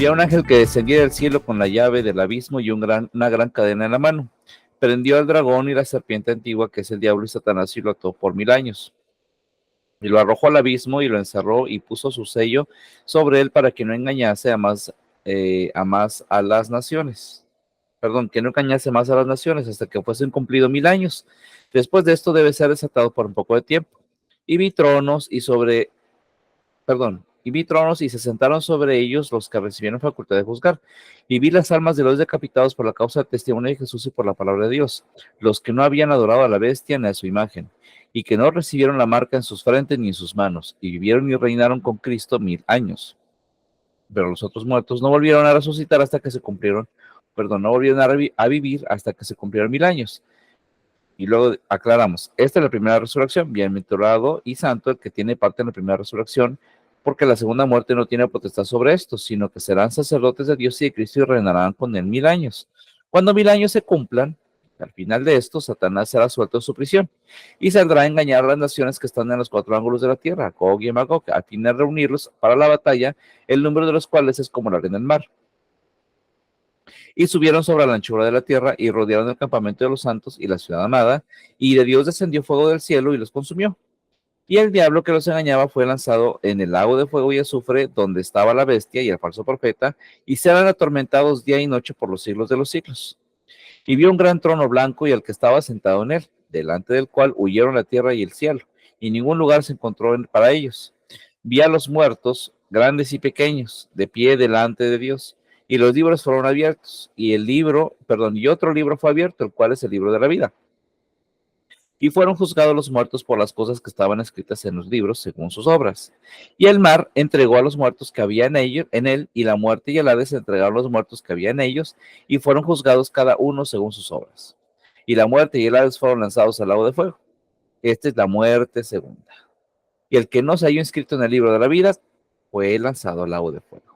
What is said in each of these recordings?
Vi a un ángel que descendía del cielo con la llave del abismo y una gran cadena en la mano. Prendió al dragón y la serpiente antigua, que es el diablo y Satanás, y lo ató por 1000 años. Y lo arrojó al abismo y lo encerró y puso su sello sobre él para que no engañase a más a las naciones. Perdón, que no engañase más a las naciones hasta que fuesen cumplidos 1000 años. Después de esto debe ser desatado por un poco de tiempo. Y vi tronos y vi tronos y se sentaron sobre ellos los que recibieron facultad de juzgar. Y vi las almas de los decapitados por la causa del testimonio de Jesús y por la palabra de Dios, los que no habían adorado a la bestia ni a su imagen, y que no recibieron la marca en sus frentes ni en sus manos, y vivieron y reinaron con Cristo 1000 años. Pero los otros muertos no volvieron a resucitar hasta que se cumplieron, perdón, no volvieron a vivir hasta que se cumplieron 1000 años. Y luego aclaramos, esta es la primera resurrección, bienaventurado y santo el que tiene parte en la primera resurrección, porque la segunda muerte no tiene potestad sobre estos, sino que serán sacerdotes de Dios y de Cristo y reinarán con él 1000 años. Cuando 1000 años se cumplan, al final de esto, Satanás será suelto de su prisión y saldrá a engañar a las naciones que están en los 4 ángulos de la tierra, a Gog y a Magog, a fin de reunirlos para la batalla, el número de los cuales es como la arena del mar. Y subieron sobre la anchura de la tierra y rodearon el campamento de los santos y la ciudad amada, y de Dios descendió fuego del cielo y los consumió. Y el diablo que los engañaba fue lanzado en el lago de fuego y azufre, donde estaba la bestia y el falso profeta, y serán atormentados día y noche por los siglos de los siglos. Y vio un gran trono blanco y al que estaba sentado en él, delante del cual huyeron la tierra y el cielo, y ningún lugar se encontró para ellos. Vi a los muertos, grandes y pequeños, de pie delante de Dios, y los libros fueron abiertos, y otro libro fue abierto, el cual es el libro de la vida. Y fueron juzgados los muertos por las cosas que estaban escritas en los libros según sus obras. Y el mar entregó a los muertos que había en él, y la muerte y el Hades entregaron a los muertos que había en ellos, y fueron juzgados cada uno según sus obras. Y la muerte y el Hades fueron lanzados al lago de fuego. Esta es la muerte segunda. Y el que no se halló inscrito en el libro de la vida fue lanzado al lago de fuego.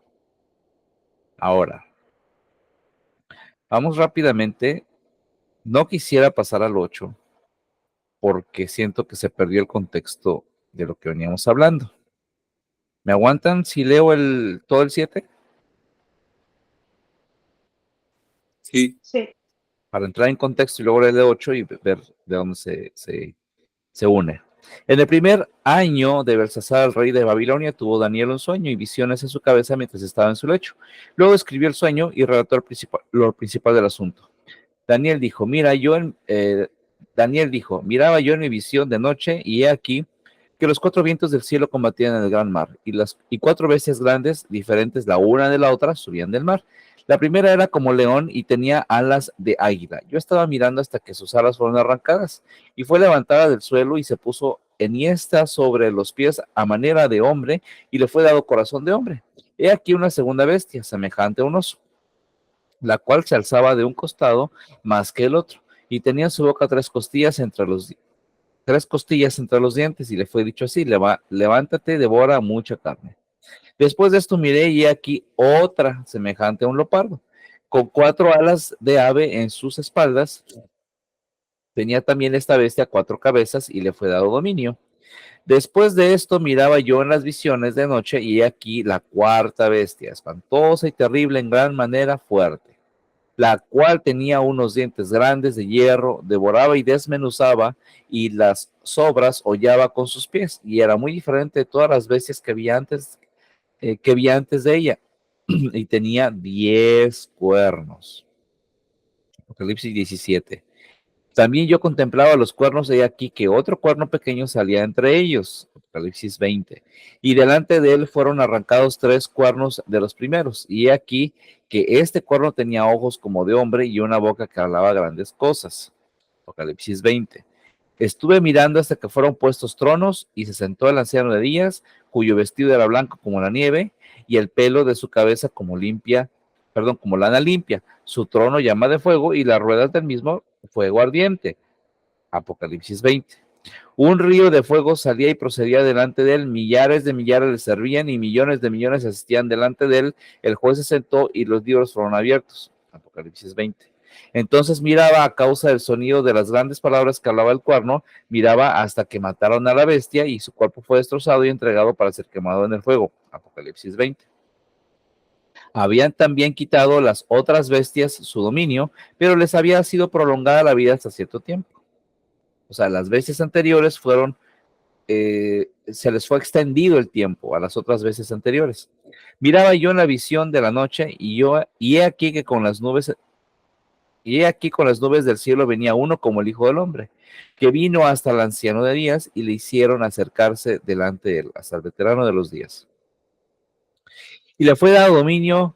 Ahora, vamos rápidamente. No quisiera pasar al 8 porque siento que se perdió el contexto de lo que veníamos hablando. ¿Me aguantan si leo todo el 7? Sí. Para entrar en contexto y luego leer el 8 y ver de dónde se une. En el primer año de Belsasar, el rey de Babilonia, tuvo Daniel un sueño y visiones en su cabeza mientras estaba en su lecho. Luego escribió el sueño y relató lo principal del asunto. Daniel dijo, miraba yo en mi visión de noche, y he aquí que los 4 vientos del cielo combatían en el gran mar, y 4 bestias grandes, diferentes la una de la otra, subían del mar. La primera era como león y tenía alas de águila. Yo estaba mirando hasta que sus alas fueron arrancadas, y fue levantada del suelo y se puso enhiesta sobre los pies a manera de hombre, y le fue dado corazón de hombre. He aquí una segunda bestia, semejante a un oso, la cual se alzaba de un costado más que el otro, y tenía en su boca 3 costillas entre los dientes, y le fue dicho así, levántate, devora mucha carne. Después de esto miré, y aquí otra semejante a un leopardo, con 4 alas de ave en sus espaldas. Tenía también esta bestia 4 cabezas, y le fue dado dominio. Después de esto miraba yo en las visiones de noche, y aquí la 4ª bestia, espantosa y terrible en gran manera fuerte, la cual tenía unos dientes grandes de hierro, devoraba y desmenuzaba, y las sobras hollaba con sus pies, y era muy diferente de todas las bestias que vi antes de ella, y tenía 10 cuernos. Apocalipsis 17. También yo contemplaba los cuernos, y aquí que otro cuerno pequeño salía entre ellos. Apocalipsis 20. Y delante de él fueron arrancados 3 cuernos de los primeros. Y aquí que este cuerno tenía ojos como de hombre y una boca que hablaba grandes cosas. Apocalipsis 20. Estuve mirando hasta que fueron puestos tronos, y se sentó el anciano de días, cuyo vestido era blanco como la nieve, y el pelo de su cabeza como lana limpia. Su trono llama de fuego, y las ruedas del mismo fuego ardiente. Apocalipsis 20. Un río de fuego salía y procedía delante de él, millares de millares le servían, y millones de millones asistían delante de él. El juez se sentó y los libros fueron abiertos. Apocalipsis 20. Entonces miraba, a causa del sonido de las grandes palabras que hablaba el cuerno, miraba hasta que mataron a la bestia, y su cuerpo fue destrozado y entregado para ser quemado en el fuego. Apocalipsis 20. Habían también quitado las otras bestias su dominio, pero les había sido prolongada la vida hasta cierto tiempo. O sea, las bestias anteriores fueron, se les fue extendido el tiempo a las otras bestias anteriores. Miraba yo en la visión de la noche y he aquí que con las nubes, y he aquí con las nubes del cielo venía uno como el Hijo del Hombre, que vino hasta el anciano de días y le hicieron acercarse delante de él, hasta el veterano de los días. Y le fue dado dominio.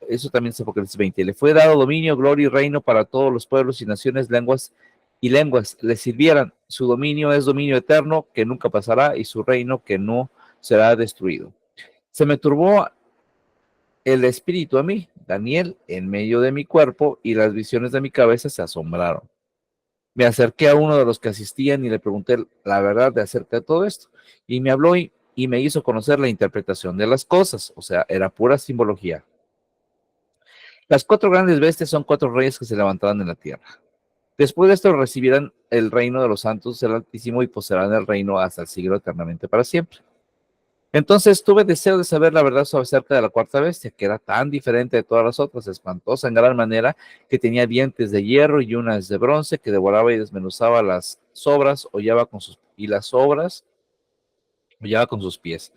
Eso también es Apocalipsis 20. Le fue dado dominio, gloria y reino para todos los pueblos y naciones, lenguas le sirvieran. Su dominio es dominio eterno que nunca pasará y su reino que no será destruido. Se me turbó el espíritu a mí, Daniel, en medio de mi cuerpo, y las visiones de mi cabeza se asombraron. Me acerqué a uno de los que asistían y le pregunté la verdad de acerca de todo esto. Y me habló y me hizo conocer la interpretación de las cosas. O sea, era pura simbología. Las cuatro grandes bestias son cuatro reyes que se levantarán en la tierra. Después de esto recibirán el reino de los santos del Altísimo y poseerán el reino hasta el siglo eternamente para siempre. Entonces tuve deseo de saber la verdad sobre acerca de la cuarta bestia, que era tan diferente de todas las otras, espantosa en gran manera, que tenía dientes de hierro y uñas de bronce, que devoraba y desmenuzaba las sobras, hollaba con sus pies.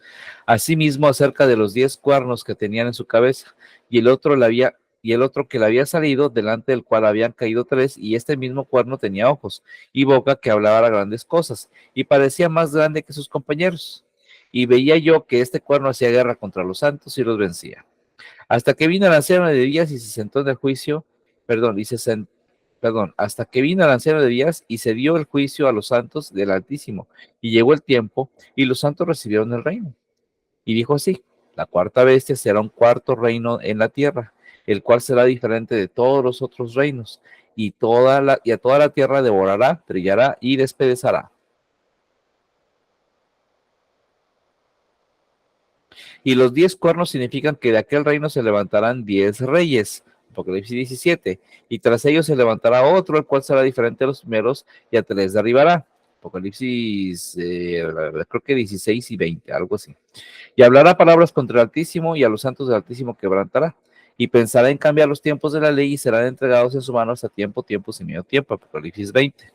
Asimismo, acerca de los 10 cuernos que tenían en su cabeza, y el otro que le había salido, delante del cual habían caído 3, y este mismo cuerno tenía ojos y boca que hablaba grandes cosas, y parecía más grande que sus compañeros. Y veía yo que este cuerno hacía guerra contra los santos y los vencía. Hasta que vino el anciano de días y se sentó en el juicio, hasta que vino el anciano de días y se dio el juicio a los santos del Altísimo, y llegó el tiempo, y los santos recibieron el reino. Y dijo así: la cuarta bestia será un cuarto reino en la tierra, el cual será diferente de todos los otros reinos, y a toda la tierra devorará, trillará y despedazará. Y los 10 cuernos significan que de aquel reino se levantarán 10 reyes. Apocalipsis 17. Y tras ellos se levantará otro, el cual será diferente de los primeros, y a 3 derribará. Apocalipsis, creo que 16 y 20, algo así. Y hablará palabras contra el Altísimo, y a los santos del Altísimo quebrantará. Y pensará en cambiar los tiempos de la ley, y serán entregados en su mano hasta tiempo, tiempos y medio tiempo. Apocalipsis 20.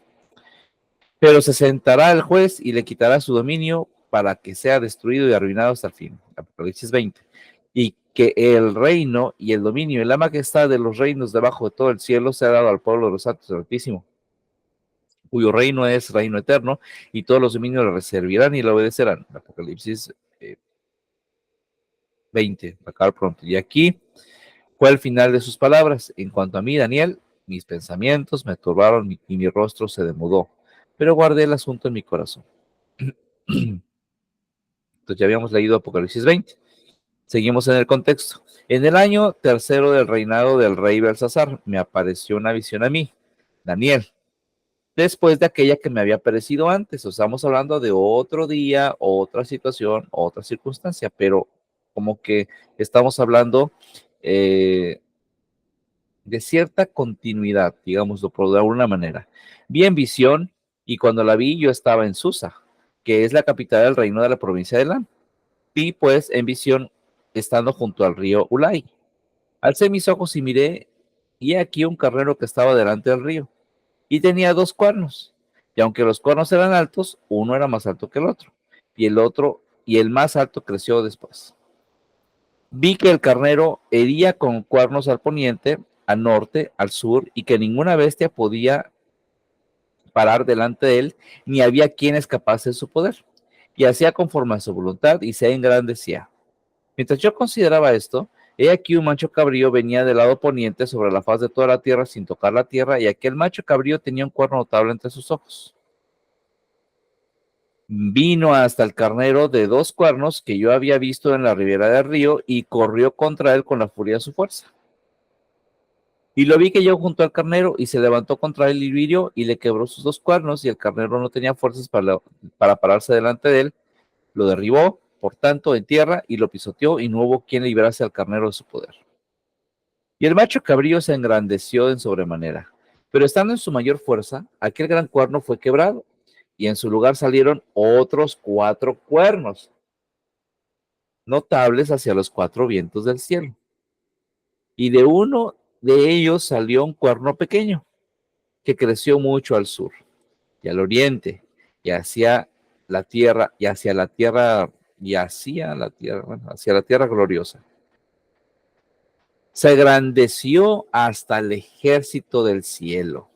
Pero se sentará el juez y le quitará su dominio para que sea destruido y arruinado hasta el fin. Apocalipsis 20. Y que el reino y el dominio y la majestad de los reinos debajo de todo el cielo sea dado al pueblo de los santos del Altísimo, cuyo reino es reino eterno, y todos los dominios le servirán y le obedecerán. Apocalipsis 20. Acabar pronto. Y aquí fue el final de sus palabras. En cuanto a mí, Daniel, mis pensamientos me turbaron y mi rostro se demudó, pero guardé el asunto en mi corazón. Entonces ya habíamos leído Apocalipsis 20. Seguimos en el contexto. En el año tercero del reinado del rey Belsasar, me apareció una visión a mí, Daniel, después de aquella que me había aparecido antes. O sea, estamos hablando de otro día, otra situación, otra circunstancia, pero como que estamos hablando de cierta continuidad, digámoslo por de alguna manera. Vi en visión, y cuando la vi yo estaba en Susa, que es la capital del reino de la provincia de Elam. Vi pues en visión estando junto al río Ulai. Alcé mis ojos y miré, y aquí un carnero que estaba delante del río, y tenía 2 cuernos, y aunque los cuernos eran altos, uno era más alto que el otro, y el más alto creció después. Vi que el carnero hería con cuernos al poniente, al norte, al sur, y que ninguna bestia podía parar delante de él, ni había quien escapase de su poder. Y hacía conforme a su voluntad, y se engrandecía. Mientras yo consideraba esto, he aquí un macho cabrío venía del lado poniente sobre la faz de toda la tierra sin tocar la tierra, y aquel macho cabrío tenía un cuerno notable entre sus ojos. Vino hasta el carnero de 2 cuernos que yo había visto en la ribera del río, y corrió contra él con la furia de su fuerza. Y lo vi que llegó junto al carnero, y se levantó contra él y lo hirió, y le quebró sus 2 cuernos, y el carnero no tenía fuerzas para pararse delante de él. Lo derribó, por tanto, en tierra, y lo pisoteó, y no hubo quien librase al carnero de su poder. Y el macho cabrío se engrandeció en sobremanera, pero estando en su mayor fuerza, aquel gran cuerno fue quebrado, y en su lugar salieron otros 4 cuernos, notables hacia los 4 vientos del cielo. y de uno de ellos salió un cuerno pequeño que creció mucho al sur y al oriente y hacia la tierra y hacia la tierra y hacia la tierra, bueno, hacia la tierra gloriosa. Se engrandeció hasta el ejército del cielo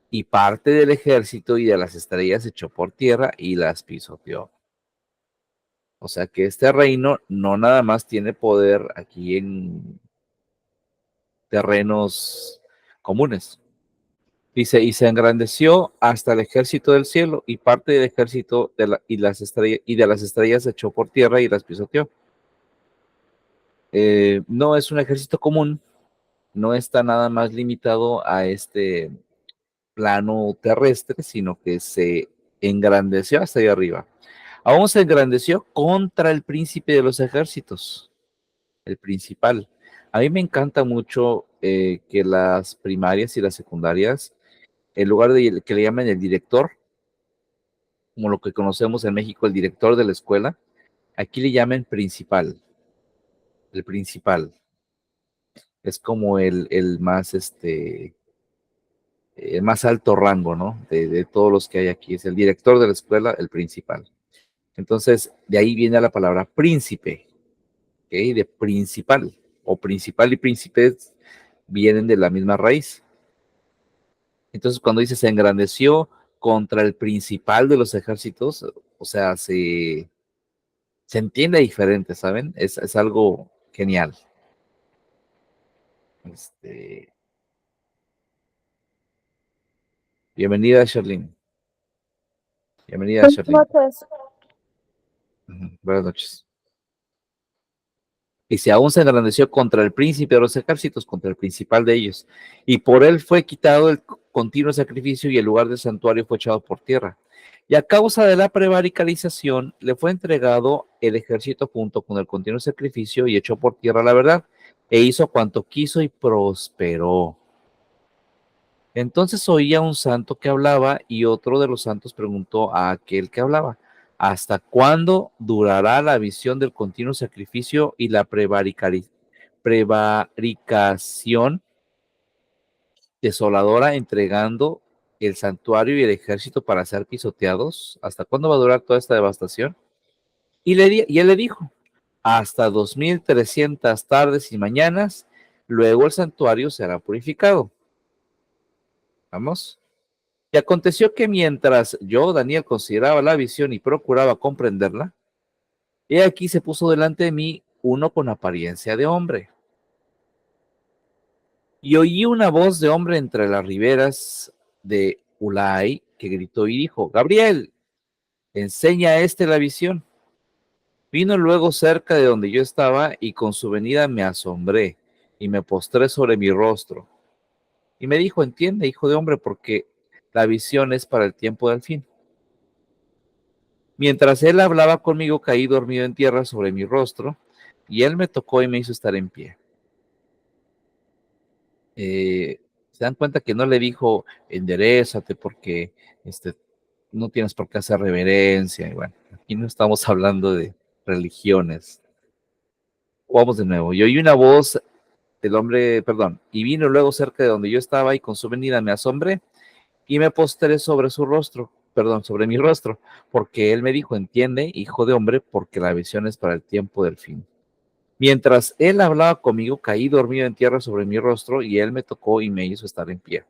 y parte del ejército y de las estrellas echó por tierra y las pisoteó. O sea que este reino no nada más tiene poder aquí en terrenos comunes. Dice, y se engrandeció hasta el ejército del cielo y parte del ejército y de las estrellas echó por tierra y las pisoteó. No es un ejército común, no está nada más limitado a este plano terrestre, sino que se engrandeció hasta ahí arriba. Aún se engrandeció contra el príncipe de los ejércitos, el principal. A mí me encanta mucho que las primarias y las secundarias, en lugar de que le llamen el director, como lo que conocemos en México, el director de la escuela, aquí le llaman principal, el principal. Es como el más, el más alto rango, ¿no? De todos los que hay aquí. Es el director de la escuela, el principal. Entonces, de ahí viene la palabra príncipe, ¿ok? De principal, o principal y príncipe vienen de la misma raíz. Entonces, cuando dice se engrandeció contra el principal de los ejércitos, o sea, se entiende diferente, ¿saben? Es algo genial. Este, bienvenida, Sherlyn. Bienvenida, Buenas Sherlyn. noches. Buenas noches. Y si aún se engrandeció contra el príncipe de los ejércitos, contra el principal de ellos, y por él fue quitado el continuo sacrificio y el lugar del santuario fue echado por tierra. Y a causa de la prevaricalización le fue entregado el ejército junto con el continuo sacrificio y echó por tierra la verdad, e hizo cuanto quiso y prosperó. Entonces oía un santo que hablaba y otro de los santos preguntó a aquel que hablaba, ¿hasta cuándo durará la visión del continuo sacrificio y la prevaricación desoladora entregando el santuario y el ejército para ser pisoteados? ¿Hasta cuándo va a durar toda esta devastación? Y él le dijo, hasta 2300 tardes y mañanas, luego el santuario será purificado. Vamos. Y aconteció que mientras yo, Daniel, consideraba la visión y procuraba comprenderla, he aquí se puso delante de mí uno con apariencia de hombre. Y oí una voz de hombre entre las riberas de Ulai que gritó y dijo, Gabriel, enseña a este la visión. Vino luego cerca de donde yo estaba y con su venida me asombré y me postré sobre mi rostro. Y me dijo, entiende, hijo de hombre, porque la visión es para el tiempo del fin. Mientras él hablaba conmigo, caí dormido en tierra sobre mi rostro, y él me tocó y me hizo estar en pie. Se dan cuenta que no le dijo, enderézate porque este, no tienes por qué hacer reverencia. Y bueno, aquí no estamos hablando de religiones. Vamos de nuevo. Y oí una voz del hombre, perdón, y vino luego cerca de donde yo estaba y con su venida me asombré y me postré sobre su rostro, perdón, sobre mi rostro, porque él me dijo, entiende, hijo de hombre, porque la visión es para el tiempo del fin. Mientras él hablaba conmigo, caí dormido en tierra sobre mi rostro y él me tocó y me hizo estar en pie.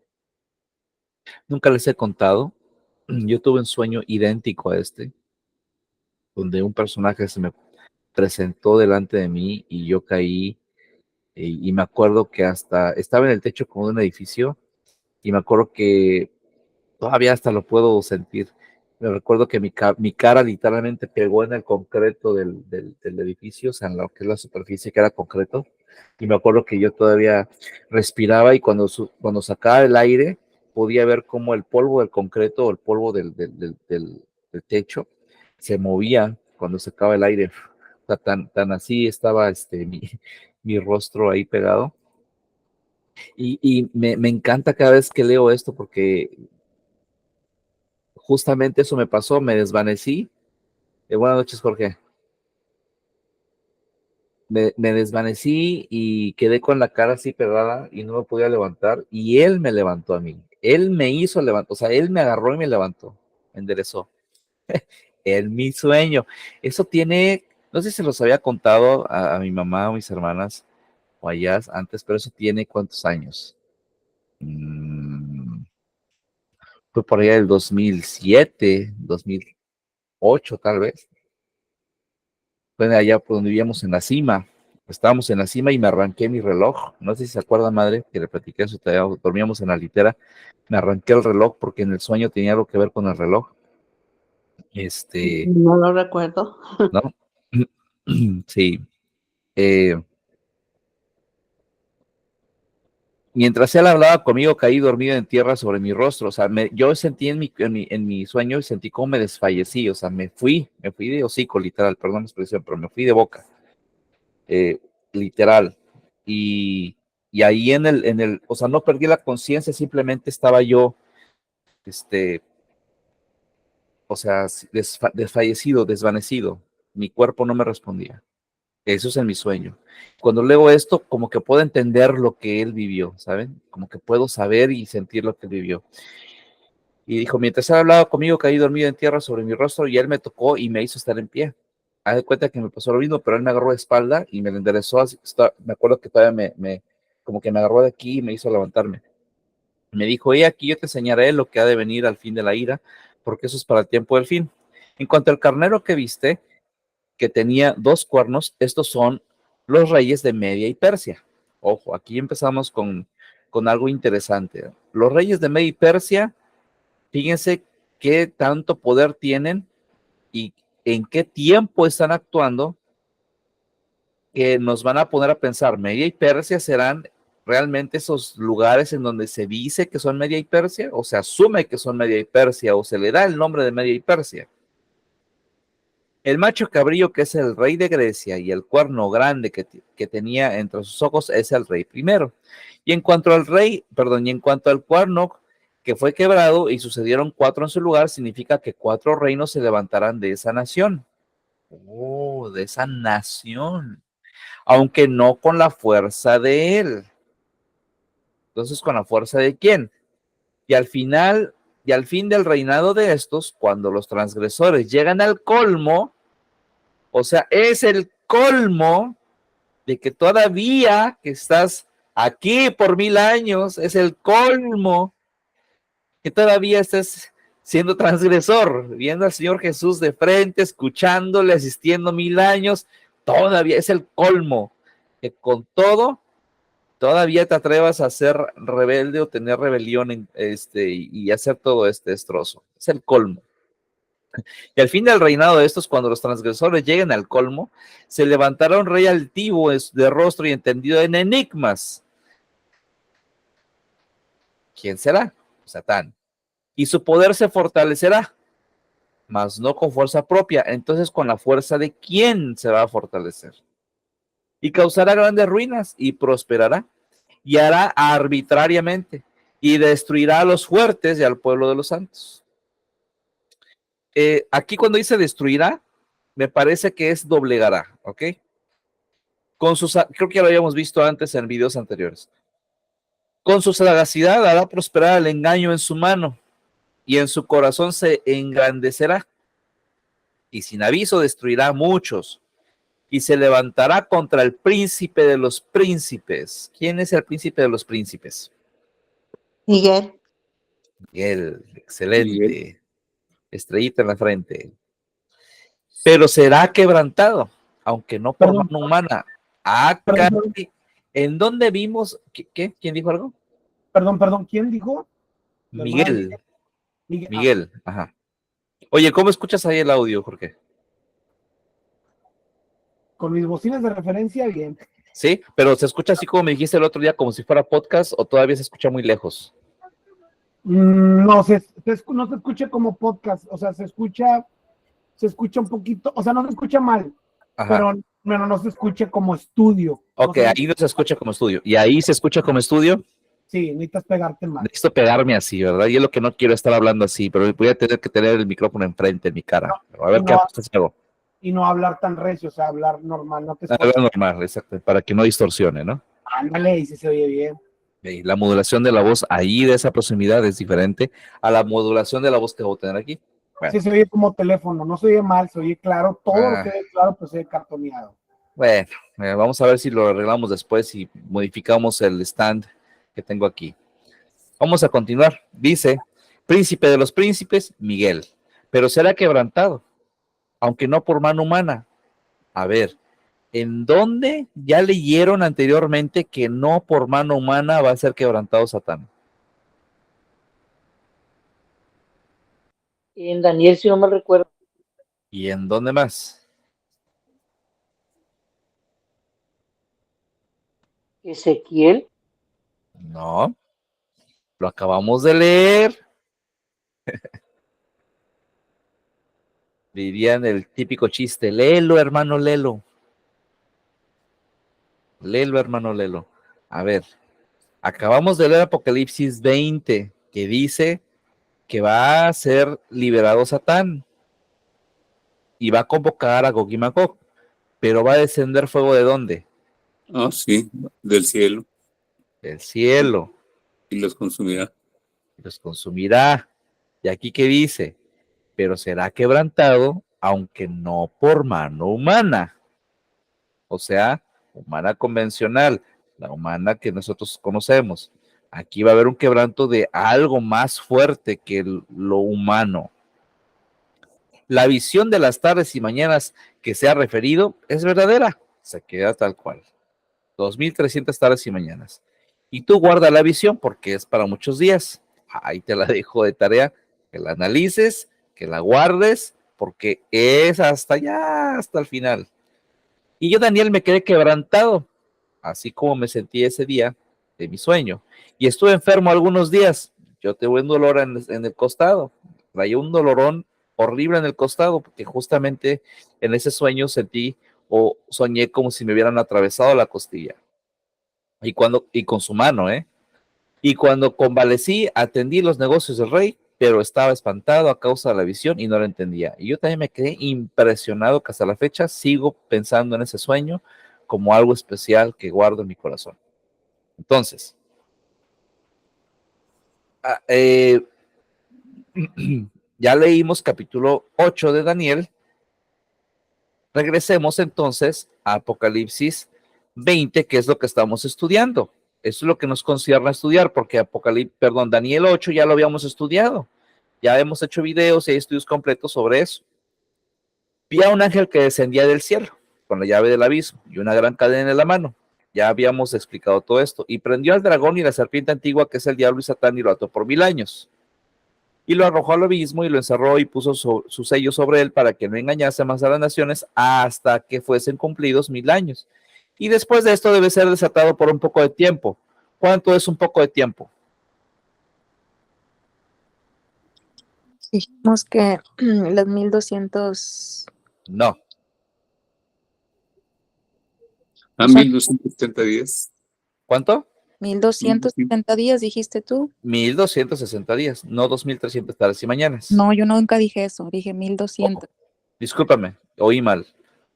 Nunca les he contado, yo tuve un sueño idéntico a este, donde un personaje se me presentó delante de mí y yo caí y me acuerdo que hasta estaba en el techo como de un edificio y me acuerdo que todavía hasta lo puedo sentir. Me recuerdo que mi cara literalmente pegó en el concreto del edificio, o sea, en lo que es la superficie que era concreto. Y me acuerdo que yo todavía respiraba y cuando sacaba el aire podía ver cómo el polvo del concreto o el polvo del techo se movía cuando sacaba el aire. O sea, tan así estaba mi rostro ahí pegado. Y me encanta cada vez que leo esto porque justamente eso me pasó, me desvanecí. Buenas noches, Jorge. me desvanecí y quedé con la cara así pegada y no me podía levantar y él me levantó a mí. Él me hizo levantar, o sea, él me agarró y me levantó, me enderezó en mi sueño. Eso tiene, no sé si se los había contado a mi mamá o mis hermanas o allá antes, pero eso tiene ¿cuántos años? Fue por allá del 2007, 2008 tal vez. Fue allá por donde vivíamos en la cima. Estábamos en la cima y me arranqué mi reloj. No sé si se acuerda, madre, que le platiqué eso. Dormíamos en la litera. Me arranqué el reloj porque en el sueño tenía algo que ver con el reloj. No lo recuerdo. ¿No? Sí. Eh, Mientras él hablaba conmigo, caí dormido en tierra sobre mi rostro. O sea, yo sentí en mi sueño y sentí cómo me desfallecí. O sea, me fui de hocico, literal, perdón la expresión, pero me fui de boca. Literal. Y, y ahí o sea, no perdí la conciencia, simplemente estaba yo, o sea, desfallecido, desvanecido. Mi cuerpo no me respondía. Eso es en mi sueño. Cuando leo esto, como que puedo entender lo que él vivió, ¿saben? Como que puedo saber y sentir lo que él vivió. Y dijo, mientras él hablaba conmigo, caí dormido en tierra sobre mi rostro y él me tocó y me hizo estar en pie. Haz de cuenta que me pasó lo mismo, pero él me agarró de espalda y me lo enderezó. Me acuerdo que todavía como que me agarró de aquí y me hizo levantarme. Me dijo, aquí yo te enseñaré lo que ha de venir al fin de la ira, porque eso es para el tiempo del fin. En cuanto al carnero que viste, que tenía 2 cuernos, estos son los reyes de Media y Persia. Ojo, aquí empezamos con algo interesante. Los reyes de Media y Persia, fíjense qué tanto poder tienen y en qué tiempo están actuando, que nos van a poner a pensar, Media y Persia serán realmente esos lugares en donde se dice que son Media y Persia, o se asume que son Media y Persia, o se le da el nombre de Media y Persia. El macho cabrío, que es el rey de Grecia, y el cuerno grande que tenía entre sus ojos es el rey primero. Y en cuanto al cuerno que fue quebrado y sucedieron 4 en su lugar, significa que 4 reinos se levantarán de esa nación. Oh, de esa nación. Aunque no con la fuerza de él. Entonces, ¿con la fuerza de quién? Y al fin del reinado de estos, cuando los transgresores llegan al colmo, o sea, es el colmo de que todavía que estás aquí por 1000 años, es el colmo que todavía estés siendo transgresor, viendo al Señor Jesús de frente, escuchándole, asistiendo 1000 años, todavía es el colmo, que con todo, todavía te atrevas a ser rebelde o tener rebelión y hacer todo este destrozo. Es el colmo. Y al fin del reinado de estos, cuando los transgresores lleguen al colmo, se levantará un rey altivo de rostro y entendido en enigmas. ¿Quién será? Satán. Y su poder se fortalecerá, mas no con fuerza propia. Entonces, ¿con la fuerza de quién se va a fortalecer? Y causará grandes ruinas y prosperará y hará arbitrariamente y destruirá a los fuertes y al pueblo de los santos. Aquí cuando dice destruirá, me parece que es doblegará, ¿ok? Creo que ya lo habíamos visto antes en videos anteriores. Con su sagacidad hará prosperar el engaño en su mano y en su corazón se engrandecerá. Y sin aviso destruirá a muchos y se levantará contra el príncipe de los príncipes. ¿Quién es el príncipe de los príncipes? Miguel. Miguel, excelente. Miguel. Estrellita en la frente. Pero será quebrantado, aunque no por mano humana. ¿En dónde vimos? ¿Qué? ¿Quién dijo algo? Perdón, ¿quién dijo? Miguel. Miguel, ajá. Oye, ¿cómo escuchas ahí el audio, Jorge? Con mis bocinas de referencia, bien. Sí, pero ¿se escucha así como me dijiste el otro día, como si fuera podcast, o todavía se escucha muy lejos? No, no se escucha como podcast, o sea, se escucha un poquito, o sea, no se escucha mal, pero no se escucha como estudio. Ok, ahí no se escucha como estudio. ¿Y ahí se escucha como estudio? Sí, necesitas pegarte más. Necesito pegarme así, ¿verdad? Y es lo que no quiero estar hablando así, pero voy a tener que tener el micrófono enfrente, en mi cara. A ver qué hago. y no hablar tan recio, o sea, hablar normal, no te Habla normal, exacto, para que no distorsione, ¿no? Ándale, y si se oye bien. Y la modulación de la voz ahí de esa proximidad es diferente a la modulación de la voz que voy a tener aquí. Bueno, Sí, se oye como teléfono, no se oye mal, se oye claro, todo lo que oye claro, pues se oye cartoneado. bueno, vamos a ver si lo arreglamos después y modificamos el stand que tengo aquí. Vamos a continuar. Dice, príncipe de los príncipes, Miguel, pero será quebrantado, aunque no por mano humana. A ver, ¿en dónde ya leyeron anteriormente que no por mano humana va a ser quebrantado Satán? En Daniel, si no me recuerdo. ¿Y en dónde más? Ezequiel. No, lo acabamos de leer. Dirían el típico chiste, léelo, hermano, léelo. Léelo, hermano, léelo. A ver, acabamos de leer Apocalipsis 20, que dice que va a ser liberado Satán y va a convocar a Gog y Magog, pero va a descender fuego ¿de dónde? Ah, sí, del cielo. Del cielo. Y los consumirá. Los consumirá. Y aquí que dice, pero será quebrantado, aunque no por mano humana. O sea, humana convencional, la humana que nosotros conocemos. Aquí va a haber un quebranto de algo más fuerte que lo humano. La visión de las tardes y mañanas que se ha referido es verdadera, se queda tal cual. 2300 tardes y mañanas. Y tú guarda la visión porque es para muchos días. Ahí te la dejo de tarea, que la analices, que la guardes, porque es hasta allá, hasta el final. Y yo, Daniel, me quedé quebrantado, así como me sentí ese día de mi sueño. Y estuve enfermo algunos días. Yo tuve un dolor en el costado. Traía un dolorón horrible en el costado, porque justamente en ese sueño sentí o soñé como si me hubieran atravesado la costilla. Y con su mano, ¿eh? Y cuando convalecí, atendí los negocios del rey, pero estaba espantado a causa de la visión y no lo entendía. Y yo también me quedé impresionado que hasta la fecha sigo pensando en ese sueño como algo especial que guardo en mi corazón. Entonces, ya leímos capítulo 8 de Daniel. Regresemos entonces a Apocalipsis 20, que es lo que estamos estudiando. Eso es lo que nos concierne a estudiar, porque Daniel 8 ya lo habíamos estudiado. Ya hemos hecho videos y hay estudios completos sobre eso. Vi a un ángel que descendía del cielo con la llave del abismo y una gran cadena en la mano. Ya habíamos explicado todo esto. Y prendió al dragón y la serpiente antigua, que es el diablo y Satán, y lo ató por 1000 años. Y lo arrojó al abismo y lo encerró y puso su sello sobre él para que no engañase más a las naciones hasta que fuesen cumplidos 1000 años. Y después de esto debe ser desatado por un poco de tiempo. ¿Cuánto es un poco de tiempo? Dijimos que los 1200. No. A O sea, 1270 días. ¿Cuánto? 1270 días, dijiste tú. 1260 días, no 2300 tardes y mañanas. No, yo nunca dije eso, dije 1200. Discúlpame, oí mal.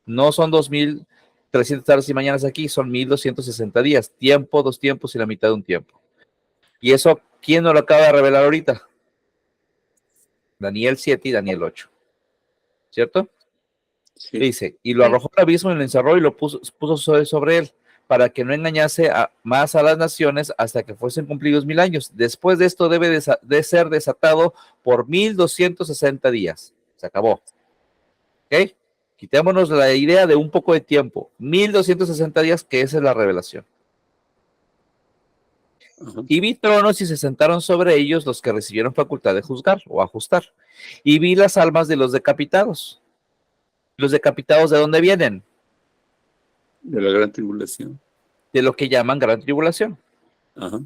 No son 2300 tardes y mañanas aquí, son 1260 días. Tiempo, 2 tiempos y la mitad de un tiempo. Y eso, ¿quién nos lo acaba de revelar ahorita? Daniel 7 y Daniel 8. ¿Cierto? Sí. Dice, y lo arrojó al abismo y lo encerró y lo puso sobre él, para que no engañase más a las naciones hasta que fuesen cumplidos 1000 años. Después de esto debe de ser desatado por 1260 días. Se acabó. ¿Ok? Quitémonos la idea de un poco de tiempo. 1260 días, que esa es la revelación. Ajá. Y vi tronos y se sentaron sobre ellos los que recibieron facultad de juzgar o ajustar. Y vi las almas de los decapitados. ¿Los decapitados de dónde vienen? De la gran tribulación. De lo que llaman gran tribulación. Ajá.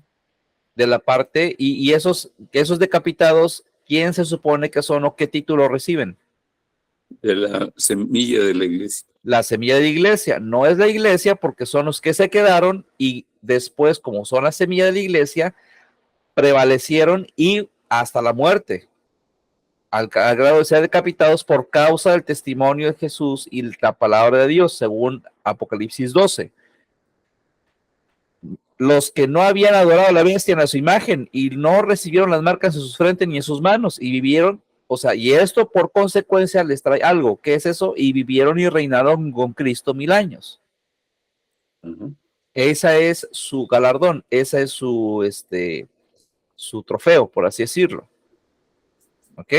De la parte, y esos decapitados, ¿quién se supone que son o qué título reciben? De la semilla de la iglesia. La semilla de la iglesia. No es la iglesia porque son los que se quedaron y después, como son la semilla de la iglesia, prevalecieron y hasta la muerte. al grado de ser decapitados por causa del testimonio de Jesús y la palabra de Dios, según Apocalipsis 12. Los que no habían adorado a la bestia en a su imagen y no recibieron las marcas en sus frentes ni en sus manos y vivieron, o sea, y esto por consecuencia les trae algo. ¿Qué es eso? Y vivieron y reinaron con Cristo 1000 años. Ujú. Esa es su galardón, esa es su trofeo, por así decirlo. ¿Ok?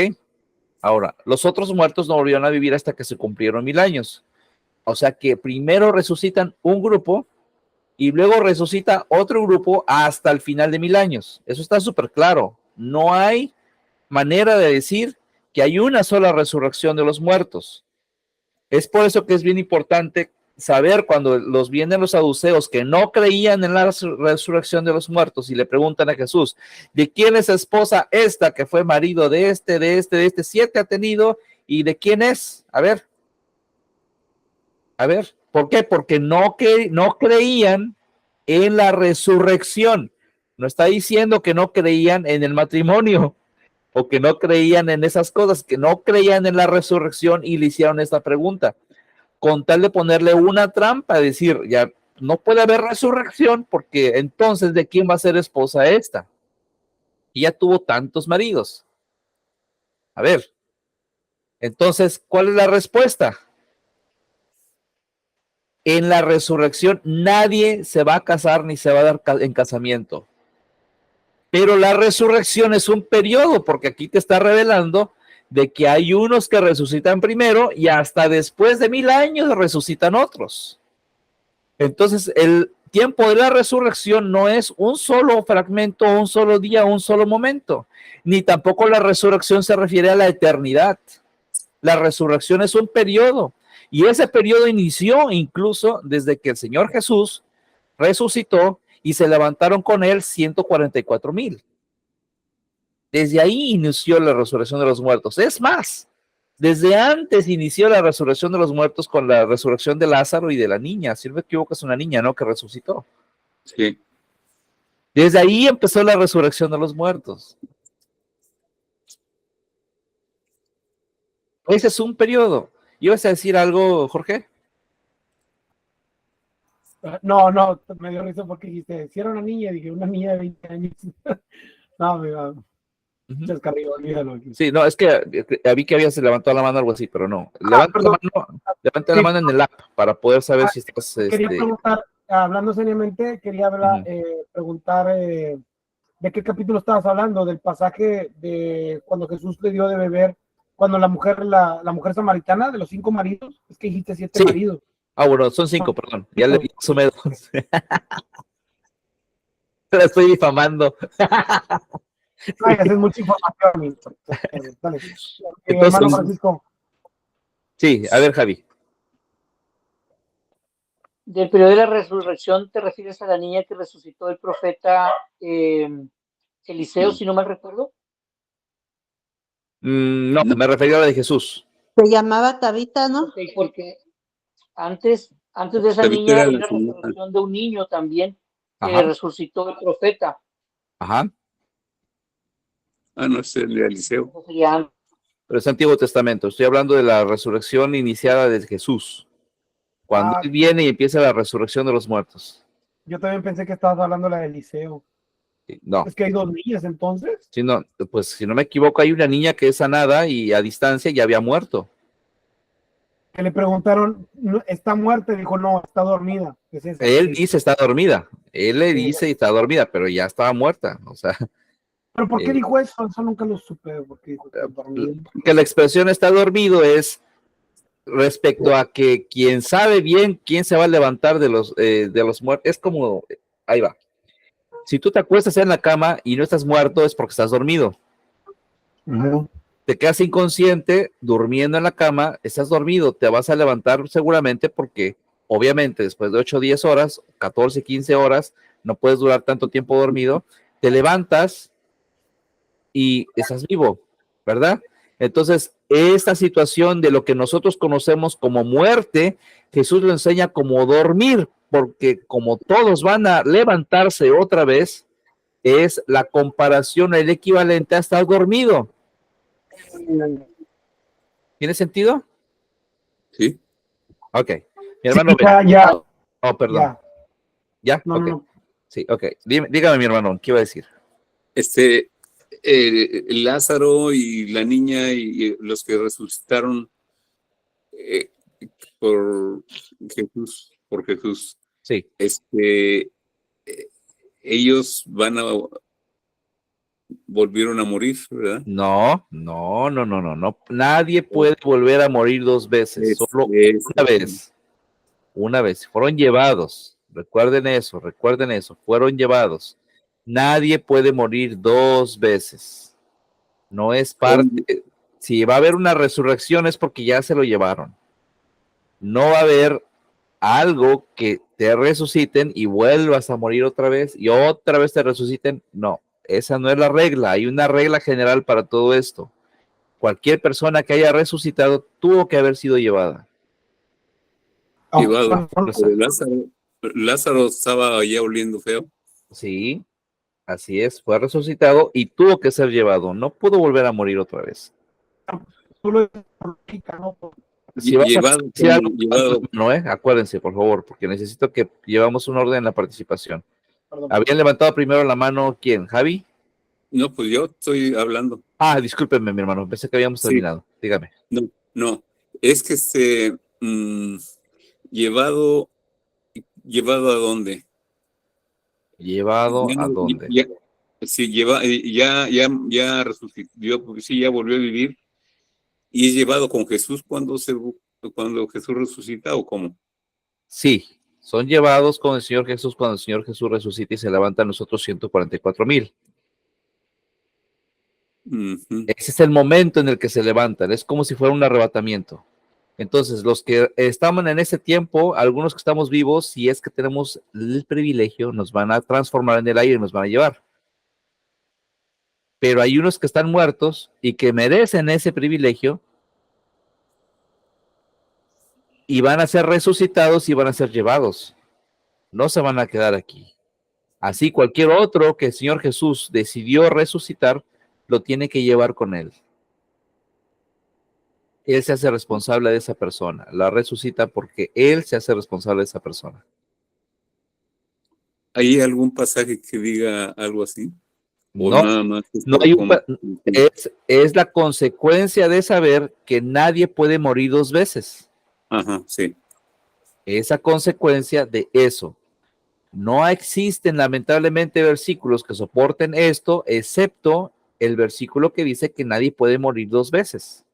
Ahora, los otros muertos no volvieron a vivir hasta que se cumplieron 1000 años. O sea que primero resucitan un grupo y luego resucita otro grupo hasta el final de 1000 años. Eso está súper claro. No hay manera de decir que hay una sola resurrección de los muertos. Es por eso que es bien importante saber cuando vienen los saduceos que no creían en la resurrección de los muertos y le preguntan a Jesús, ¿de quién es esposa esta que fue marido de este, 7 ha tenido? ¿Y de quién es? A ver, ¿por qué? Porque no creían en la resurrección. No está diciendo que no creían en el matrimonio o que no creían en esas cosas, que no creían en la resurrección y le hicieron esta pregunta. Con tal de ponerle una trampa, decir, ya no puede haber resurrección porque entonces ¿de quién va a ser esposa esta? Y ya tuvo tantos maridos. A ver, entonces, ¿cuál es la respuesta? En la resurrección nadie se va a casar ni se va a dar en casamiento. Pero la resurrección es un periodo, porque aquí te está revelando de que hay unos que resucitan primero y hasta después de 1000 años resucitan otros. Entonces, el tiempo de la resurrección no es un solo fragmento, un solo día, un solo momento, ni tampoco la resurrección se refiere a la eternidad. La resurrección es un periodo y ese periodo inició incluso desde que el Señor Jesús resucitó y se levantaron con él 144,000. Desde ahí inició la resurrección de los muertos. Es más, desde antes inició la resurrección de los muertos con la resurrección de Lázaro y de la niña. Si no me equivoco, es una niña, ¿no? Que resucitó. Sí. Desde ahí empezó la resurrección de los muertos. Ese es un periodo. ¿Ibas a decir algo, Jorge? No, me dio risa porque dijiste, si era una niña, dije, una niña de 20 años. No, me va. Descarrillo, olvídalo. Sí, no, es que vi que habías levantado la mano o algo así, pero no. Levanta la mano en el app para poder saber si estás... Quería preguntar, hablando seriamente, quería hablar, preguntar de qué capítulo estabas hablando, del pasaje de cuando Jesús le dio de beber, cuando la mujer samaritana, de los 5 maridos, es que dijiste 7 maridos. Ah, bueno, son 5, perdón. Ya le sumé 2. La estoy difamando. Ay, haces mucha información. Dale. Entonces, hermano Francisco. Sí, a ver, Javi. Del periodo de la resurrección te refieres a la niña que resucitó el profeta Eliseo, si no mal recuerdo. No, me refería a la de Jesús. Se llamaba Tabita, ¿no? Okay, porque antes de esa niña hay la resurrección de un niño también que resucitó el profeta. Ajá. Ah, no es el de Eliseo. Pero es Antiguo Testamento. Estoy hablando de la resurrección iniciada de Jesús. Cuando él viene y empieza la resurrección de los muertos. Yo también pensé que estabas hablando de la de Eliseo. No. Es que hay 2 niñas entonces. Sí, no, pues si no me equivoco, hay una niña que es sanada y a distancia ya había muerto. Que le preguntaron, ¿está muerta? Y dijo, no, está dormida. ¿Es eso? Él dice está dormida. Él le dice está dormida, pero ya estaba muerta. O sea. ¿Pero por qué dijo eso? Eso nunca lo supe. Porque dijo que la expresión está dormido es respecto a que quien sabe bien quién se va a levantar de los muertos. Es como, ahí va. Si tú te acuestas en la cama y no estás muerto es porque estás dormido. Te quedas inconsciente, durmiendo en la cama, estás dormido, te vas a levantar seguramente porque obviamente después de 8 o 10 horas, 14, 15 horas, no puedes durar tanto tiempo dormido, te levantas y estás vivo, ¿verdad? Entonces, esta situación de lo que nosotros conocemos como muerte, Jesús lo enseña como dormir, porque como todos van a levantarse otra vez, es la comparación, el equivalente a estar dormido. ¿Tiene sentido? Sí. Ok. Mi hermano Sí, ya, Oh, perdón. ya. ¿Ya? No, Ok. no. Sí, ok. Dígame, mi hermano, ¿qué iba a decir? Lázaro y la niña y los que resucitaron eh, por Jesús, Sí. eh, ellos volvieron a morir, ¿verdad? No. Nadie puede volver a morir dos veces, solo una vez. Una vez. Fueron llevados. Recuerden eso. Fueron llevados. Nadie puede morir dos veces. No es parte. Si va a haber una resurrección es porque ya se lo llevaron. No va a haber algo que te resuciten y vuelvas a morir otra vez y otra vez te resuciten. No, esa no es la regla. Hay una regla general para todo esto. Cualquier persona que haya resucitado tuvo que haber sido llevada. Llevado. Lázaro estaba ya oliendo feo. Sí, así es. Fue resucitado y tuvo que ser llevado. No pudo volver a morir otra vez. Si vas a decir algo, no, acuérdense, por favor, porque necesito que llevamos un orden en la participación. Perdón. ¿Habían levantado primero la mano quién? ¿Javi? No, pues yo estoy hablando. Discúlpenme, mi hermano, pensé que habíamos terminado. Dígame. No, es que llevado a dónde? ¿Llevado a dónde? Sí, ya resucitó, sí, ya volvió a vivir y es llevado con Jesús cuando Jesús resucita, ¿o cómo? Sí, son llevados con el Señor Jesús cuando el Señor Jesús resucita y se levantan los otros 144,000. Ese es el momento en el que se levantan, es como si fuera un arrebatamiento. Entonces, los que estaban en ese tiempo, algunos que estamos vivos, si es que tenemos el privilegio, nos van a transformar en el aire y nos van a llevar. Pero hay unos que están muertos y que merecen ese privilegio y van a ser resucitados y van a ser llevados. No se van a quedar aquí. Así cualquier otro que el Señor Jesús decidió resucitar, lo tiene que llevar con él. Él se hace responsable de esa persona. La resucita porque él se hace responsable de esa persona. ¿Hay algún pasaje que diga algo así? ¿O no, nada más no hay es la consecuencia de saber que nadie puede morir dos veces. Ajá, sí. Esa consecuencia de eso. No existen lamentablemente versículos que soporten esto, excepto el versículo que dice que nadie puede morir dos veces.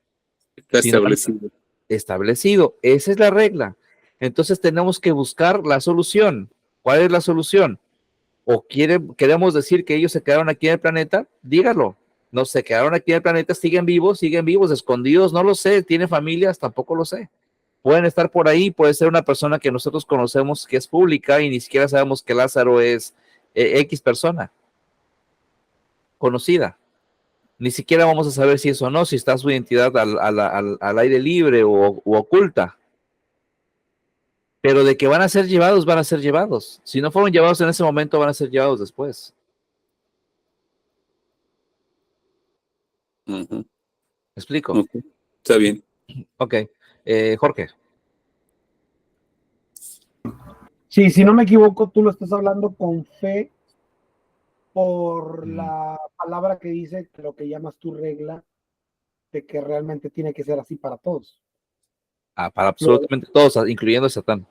Está establecido. Establecido. Esa es la regla. Entonces tenemos que buscar la solución. ¿Cuál es la solución? ¿O queremos decir que ellos se quedaron aquí en el planeta? Dígalo. No se quedaron aquí en el planeta, siguen vivos, escondidos, no lo sé. ¿Tienen familias? Tampoco lo sé. Pueden estar por ahí, puede ser una persona que nosotros conocemos que es pública y ni siquiera sabemos que Lázaro es X persona conocida. Ni siquiera vamos a saber si es o no, si está su identidad al aire libre o oculta. Pero de que van a ser llevados, van a ser llevados. Si no fueron llevados en ese momento, van a ser llevados después. ¿Me explico? Okay. Está bien. Ok. Jorge. Sí, si no me equivoco, tú lo estás hablando con fe por la palabra que dice que lo que llamas tu regla de que realmente tiene que ser así para todos. Para absolutamente todos, incluyendo a Satán.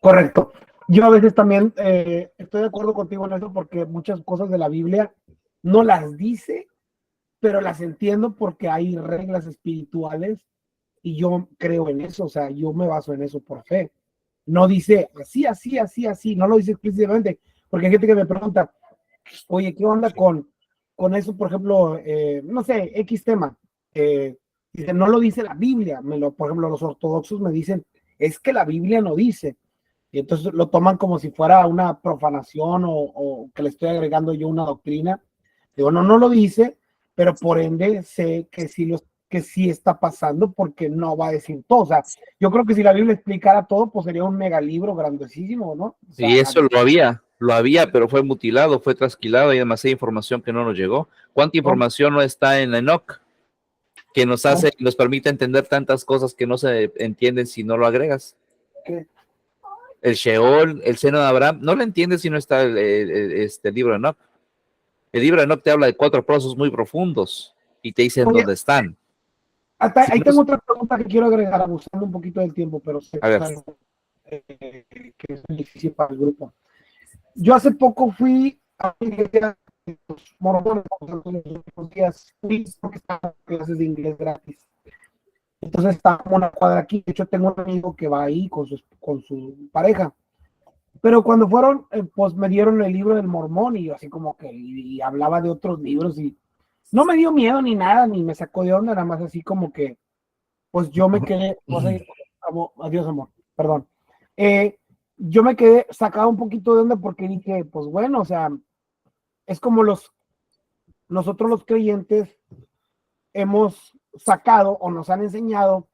Correcto. Yo a veces también estoy de acuerdo contigo en eso porque muchas cosas de la Biblia no las dice, pero las entiendo porque hay reglas espirituales y yo creo en eso, o sea, yo me baso en eso por fe. No dice así, no lo dice explícitamente, porque hay gente que me pregunta, oye, ¿qué onda con eso? Por ejemplo, no sé, X tema. Dice, no lo dice la Biblia. Por ejemplo, los ortodoxos me dicen, es que la Biblia no dice. Y entonces lo toman como si fuera una profanación o que le estoy agregando yo una doctrina. Digo, no lo dice, pero por ende sé que sí está pasando porque no va a decir todo. O sea, yo creo que si la Biblia explicara todo, pues sería un megalibro grandísimo, ¿no? O sea, y eso lo había, pero fue mutilado, fue trasquilado, hay demasiada información que no nos llegó. ¿Cuánta información no está en Enoch? que nos hace, nos permite entender tantas cosas que no se entienden si no lo agregas. ¿Qué? El Sheol, el seno de Abraham, no lo entiendes si no está este libro de Enoch. El libro de Enoch te habla de 4 procesos muy profundos y te dicen Oye, dónde están. Ahí no tengo otra pregunta que quiero agregar, abusando un poquito del tiempo, pero sé A ver. que es difícil para el grupo. Yo hace poco fui a una iglesia de los mormones, los días fui porque estaban clases de inglés gratis. Entonces estaba como una cuadra aquí. De hecho, tengo un amigo que va ahí con su pareja. Pero cuando fueron, pues me dieron el libro del Mormón y yo así como que y hablaba de otros libros y no me dio miedo ni nada, ni me sacó de onda, nada más así como que, pues yo me quedé, pues, adiós amor, perdón. Yo me quedé sacado un poquito de onda porque dije, pues bueno, o sea, es como nosotros los creyentes hemos sacado o nos han enseñado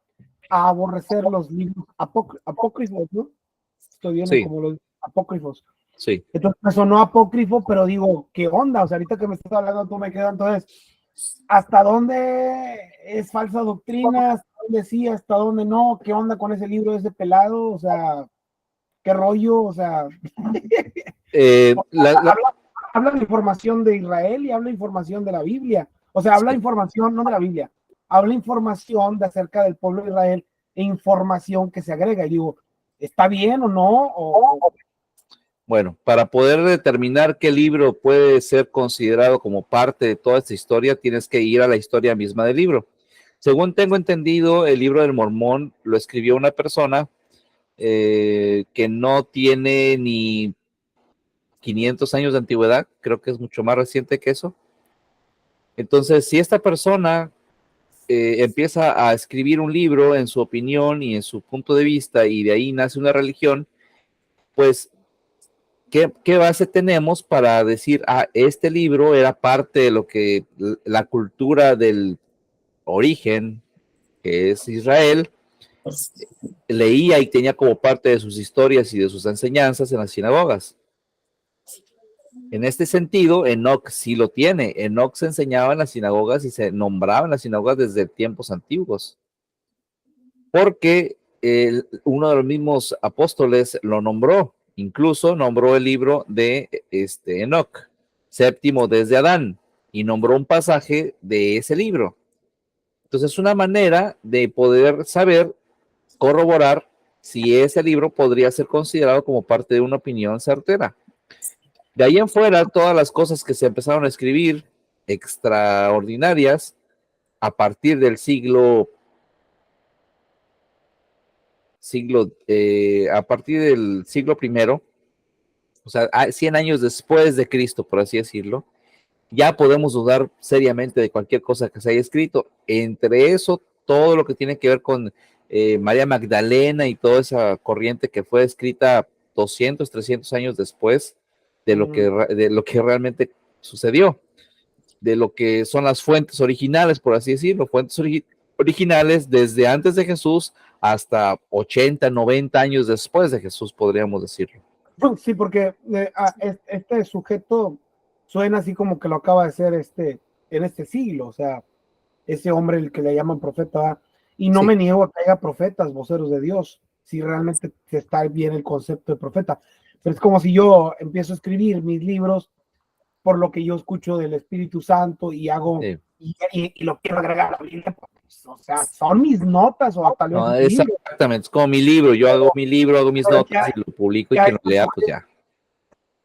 a aborrecer los libros apócrifos, ¿no? Estoy viendo Sí. como los apócrifos. Sí. Entonces me sonó apócrifo, pero digo, ¿qué onda? O sea, ahorita que me estás hablando, tú me quedas, entonces, ¿hasta dónde es falsa doctrina? ¿Hasta dónde sí? ¿Hasta dónde no? ¿Qué onda con ese libro de ese pelado? O sea, ¿qué rollo? O sea, habla de información de Israel y habla información de la Biblia. O sea, habla información, no de la Biblia, habla información de acerca del pueblo de Israel e información que se agrega. Y digo, ¿está bien o no? Bueno, para poder determinar qué libro puede ser considerado como parte de toda esta historia, tienes que ir a la historia misma del libro. Según tengo entendido, el libro del Mormón lo escribió una persona que no tiene ni 500 años de antigüedad, creo que es mucho más reciente que eso. Entonces, si esta persona empieza a escribir un libro en su opinión y en su punto de vista y de ahí nace una religión, pues ¿qué base tenemos para decir, este libro era parte de lo que la cultura del origen, que es Israel, leía y tenía como parte de sus historias y de sus enseñanzas en las sinagogas? En este sentido, Enoch sí lo tiene. Enoch se enseñaba en las sinagogas y se nombraba en las sinagogas desde tiempos antiguos, porque uno de los mismos apóstoles lo nombró. Incluso nombró el libro de Enoch, séptimo desde Adán, y nombró un pasaje de ese libro. Entonces es una manera de poder saber, corroborar si ese libro podría ser considerado como parte de una opinión certera. De ahí en fuera, todas las cosas que se empezaron a escribir extraordinarias a partir del a partir del siglo primero, o sea, 100 años después de Cristo, por así decirlo, ya podemos dudar seriamente de cualquier cosa que se haya escrito. Entre eso, todo lo que tiene que ver con María Magdalena y toda esa corriente que fue escrita 200, 300 años después de lo que realmente sucedió, de lo que son las fuentes originales, por así decirlo, fuentes originales desde antes de Jesús hasta 80, 90 años después de Jesús, podríamos decirlo. Sí, porque este sujeto suena así como que lo acaba de ser en este siglo, o sea, ese hombre el que le llaman profeta, ¿verdad? Y no Sí. me niego a que haya profetas, voceros de Dios, si realmente está bien el concepto de profeta. Pero es como si yo empiezo a escribir mis libros por lo que yo escucho del Espíritu Santo y hago, Sí. y lo quiero agregar a la Biblia, pues, o sea, son mis notas o tal vez No, mi libro. exactamente, es como mi libro, yo hago mi libro, hago mis Pero notas y lo publico y quien lo lea, pues ya.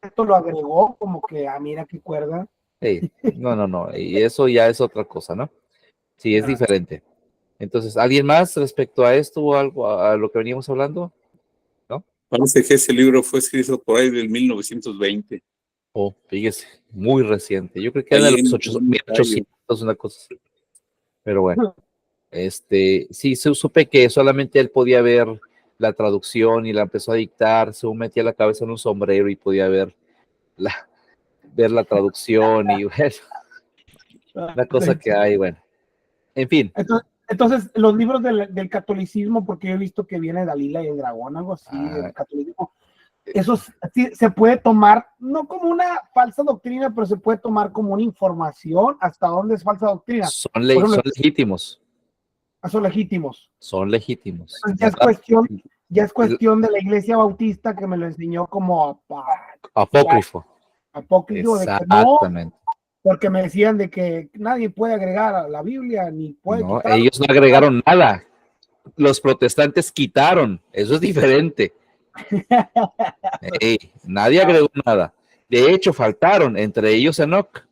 Esto lo agregó como que, mira qué cuerda. Sí. No, y eso ya es otra cosa, ¿no? Sí, es diferente. Entonces, ¿alguien más respecto a esto o algo, a lo que veníamos hablando? ¿No? Parece que ese libro fue escrito por ahí del 1920. Oh, fíjese, muy reciente. Yo creo que era de los 1800, una cosa así. Pero bueno, sí, supe que solamente él podía ver la traducción y la empezó a dictar, se metía la cabeza en un sombrero y podía ver la traducción y bueno, la cosa que hay, bueno. En fin. Entonces, los libros del catolicismo, porque yo he visto que viene Dalila y el dragón, algo así, del catolicismo, eso sí, se puede tomar, no como una falsa doctrina, pero se puede tomar como una información. ¿Hasta dónde es falsa doctrina? Son legítimos. Son legítimos. Son legítimos. Pues ya es cuestión de la iglesia bautista que me lo enseñó como Apócrifo. apócrifo de que no, Exactamente. porque me decían de que nadie puede agregar a la Biblia ni puede No, quitar. ellos no agregaron nada. Los protestantes quitaron. Eso es diferente. Ey, nadie agregó nada. De hecho, faltaron, entre ellos Enoc.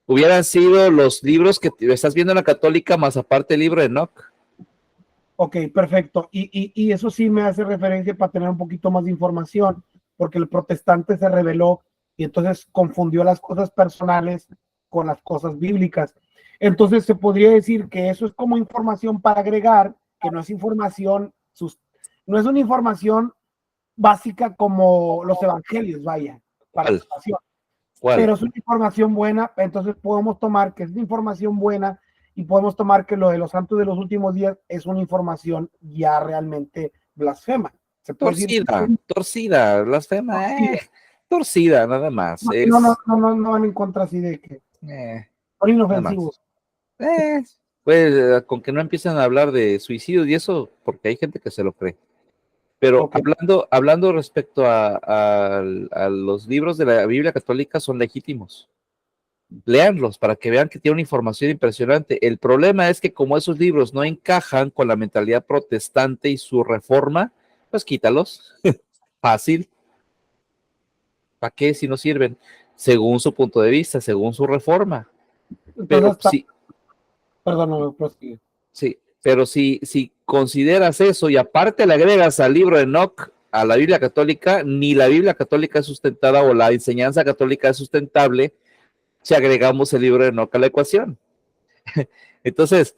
Hubieran sido los libros que estás viendo en la católica, más aparte el libro de Enoc. Ok, perfecto. Y eso sí me hace referencia para tener un poquito más de información, porque el protestante se rebeló y entonces confundió las cosas personales con las cosas bíblicas. Entonces se podría decir que eso es como información para agregar, que no es información, no es una información básica como los evangelios, vaya, para ¿Cuál? salvación. ¿Cuál? Pero es una información buena, entonces podemos tomar que es una información buena y podemos tomar que lo de los santos de los últimos días es una información ya realmente blasfema. Se puede decir. Torcida, blasfema, torcida, nada más. No van en contra así de que son inofensivos. Pues con que no empiezan a hablar de suicidios y eso, porque hay gente que se lo cree. Pero Okay. hablando respecto a los libros de la Biblia católica, son legítimos. Léanlos para que vean que tiene una información impresionante. El problema es que como esos libros no encajan con la mentalidad protestante y su reforma, pues quítalos. Fácil. ¿Para qué si no sirven? Según su punto de vista, según su reforma. Pero sí. Perdón, no, prosigue. Sí, pero si consideras eso y aparte le agregas al libro de Enoch a la Biblia católica, ni la Biblia católica es sustentada o la enseñanza católica es sustentable si agregamos el libro de Enoch a la ecuación. Entonces,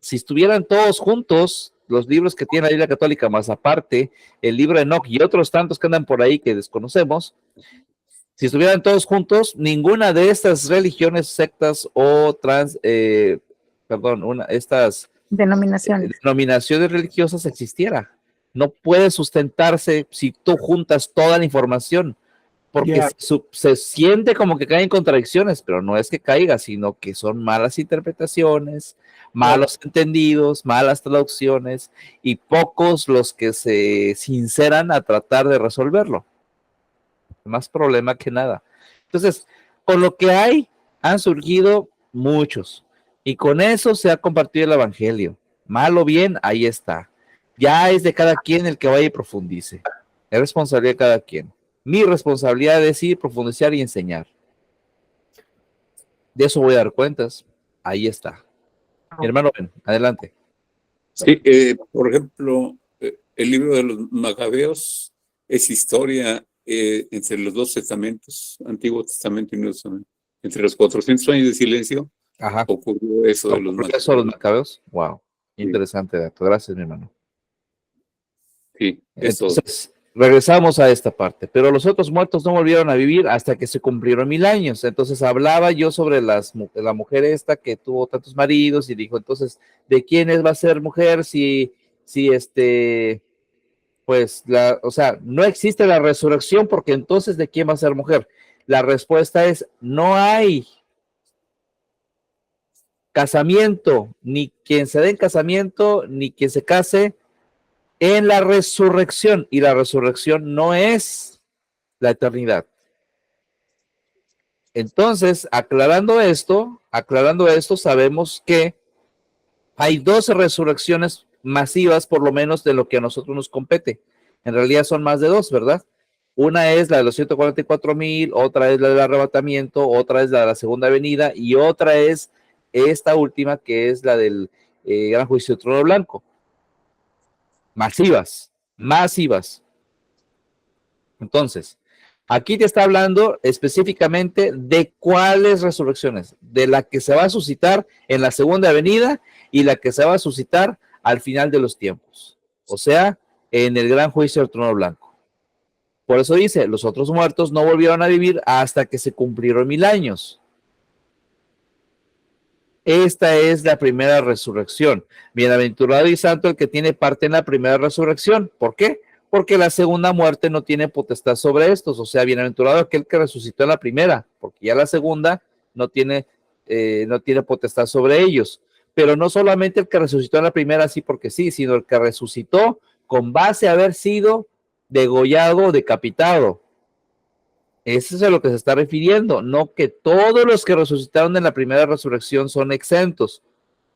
si estuvieran todos juntos, los libros que tiene la Biblia católica, más aparte el libro de Enoch y otros tantos que andan por ahí que desconocemos, si estuvieran todos juntos, ninguna de estas religiones, sectas o estas denominaciones religiosas existiera. No puede sustentarse si tú juntas toda la información, porque se siente como que caen contradicciones, pero no es que caiga, sino que son malas interpretaciones, malos entendidos, malas traducciones y pocos los que se sinceran a tratar de resolverlo. Más problema que nada. Entonces, con lo que hay, han surgido muchos. Y con eso se ha compartido el evangelio. Mal o bien, ahí está. Ya es de cada quien el que vaya y profundice. Es responsabilidad de cada quien. Mi responsabilidad es ir, profundizar y enseñar. De eso voy a dar cuentas. Ahí está. Mi hermano, ven, adelante. Sí, por ejemplo, el libro de los Macabeos es historia entre los dos testamentos, Antiguo Testamento y Nuevo Testamento. Entre los 400 años de silencio, ajá, ocurrió eso de los Macabeos. ¿Eso de los Macabeos? Wow, interesante dato. Gracias, mi hermano. Sí, entonces, regresamos a esta parte. Pero los otros muertos no volvieron a vivir hasta que se cumplieron 1000 años. Entonces hablaba yo sobre la mujer esta que tuvo tantos maridos y dijo, entonces, ¿de quién va a ser mujer pues, o sea, no existe la resurrección porque entonces, ¿de quién va a ser mujer? La respuesta es, no hay casamiento, ni quien se dé en casamiento, ni quien se case en la resurrección, y la resurrección no es la eternidad. Entonces, aclarando esto, sabemos que hay 12 resurrecciones masivas, por lo menos de lo que a nosotros nos compete. En realidad son más de 2, ¿verdad? Una es la de los 144,000, otra es la del arrebatamiento, otra es la de la segunda venida y otra es esta última que es la del gran juicio del trono blanco. Masivas. Entonces, aquí te está hablando específicamente de cuáles resurrecciones, de la que se va a suscitar en la segunda venida y la que se va a suscitar al final de los tiempos, o sea, en el gran juicio del trono blanco. Por eso dice, los otros muertos no volvieron a vivir hasta que se cumplieron 1000 años. Esta es la primera resurrección. Bienaventurado y santo el que tiene parte en la primera resurrección. ¿Por qué? Porque la segunda muerte no tiene potestad sobre estos. O sea, bienaventurado aquel que resucitó en la primera, porque ya la segunda no tiene potestad sobre ellos. pero no solamente el que resucitó en la primera sí porque sí, sino el que resucitó con base a haber sido degollado o decapitado. Eso es a lo que se está refiriendo, no que todos los que resucitaron en la primera resurrección son exentos.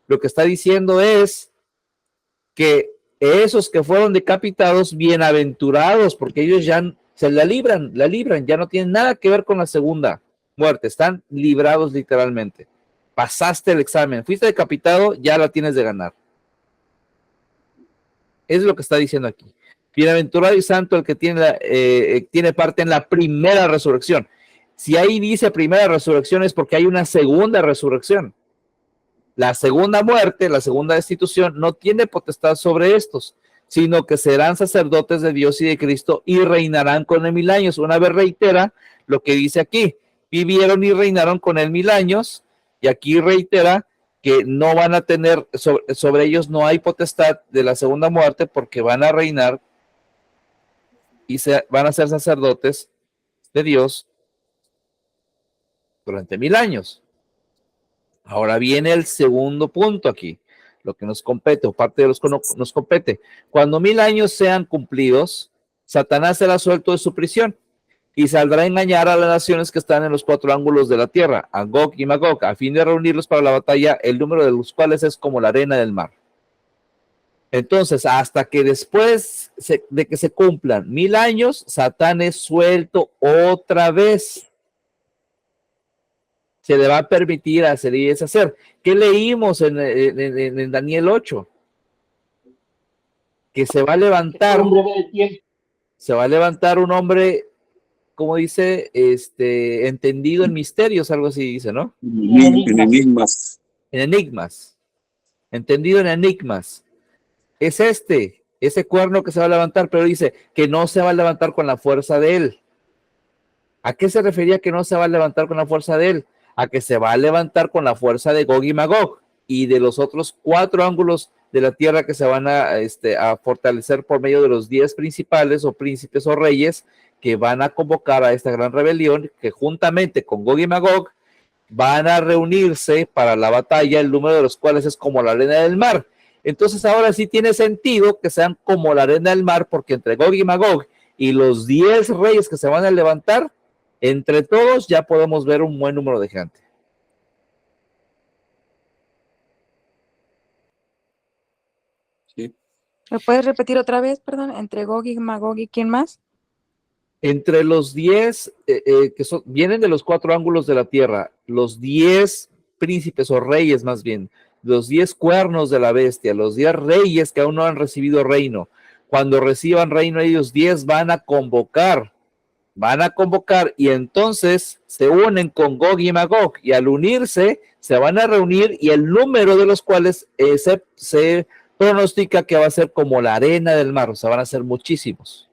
Lo que está diciendo es que esos que fueron decapitados, bienaventurados, porque ellos ya se la libran, ya no tienen nada que ver con la segunda muerte, están librados literalmente. Pasaste el examen, fuiste decapitado, ya la tienes de ganar. Es lo que está diciendo aquí. Bienaventurado y santo el que tiene parte en la primera resurrección. Si ahí dice primera resurrección es porque hay una segunda resurrección. La segunda muerte, la segunda destitución, no tiene potestad sobre estos, sino que serán sacerdotes de Dios y de Cristo y reinarán con él 1000 años. Una vez reitera lo que dice aquí, vivieron y reinaron con él 1000 años, y aquí reitera que no van a tener, sobre ellos no hay potestad de la segunda muerte porque van a reinar y van a ser sacerdotes de Dios durante 1000 años. Ahora viene el segundo punto aquí, lo que nos compete, o parte de los que nos compete. Cuando 1000 años sean cumplidos, Satanás será suelto de su prisión y saldrá a engañar a las naciones que están en los 4 ángulos de la tierra, a Gog y Magog, a fin de reunirlos para la batalla, el número de los cuales es como la arena del mar. Entonces, hasta que después de que se cumplan 1000 años, Satán es suelto otra vez. Se le va a permitir hacer y deshacer. ¿Qué leímos en Daniel 8? Que se va a levantar un hombre, como dice, entendido en misterios, algo así dice, ¿no? En enigmas. En enigmas. Entendido en enigmas. Es ese cuerno que se va a levantar, pero dice que no se va a levantar con la fuerza de él. ¿A qué se refería que no se va a levantar con la fuerza de él? A que se va a levantar con la fuerza de Gog y Magog y de los otros 4 ángulos de la tierra que se van a fortalecer por medio de los 10 principales o príncipes o reyes que van a convocar a esta gran rebelión, que juntamente con Gog y Magog van a reunirse para la batalla, el número de los cuales es como la arena del mar. Entonces ahora sí tiene sentido que sean como la arena del mar, porque entre Gog y Magog y los 10 reyes que se van a levantar, entre todos ya podemos ver un buen número de gente. Sí. ¿Me puedes repetir otra vez, perdón? Entre Gog y Magog y ¿quién más? Entre los 10 que vienen de los 4 ángulos de la tierra, los 10 príncipes o reyes más bien, los 10 cuernos de la bestia, los 10 reyes que aún no han recibido reino. Cuando reciban reino ellos 10 van a convocar y entonces se unen con Gog y Magog y al unirse se van a reunir y el número de los cuales se pronostica que va a ser como la arena del mar, o sea, van a ser muchísimos.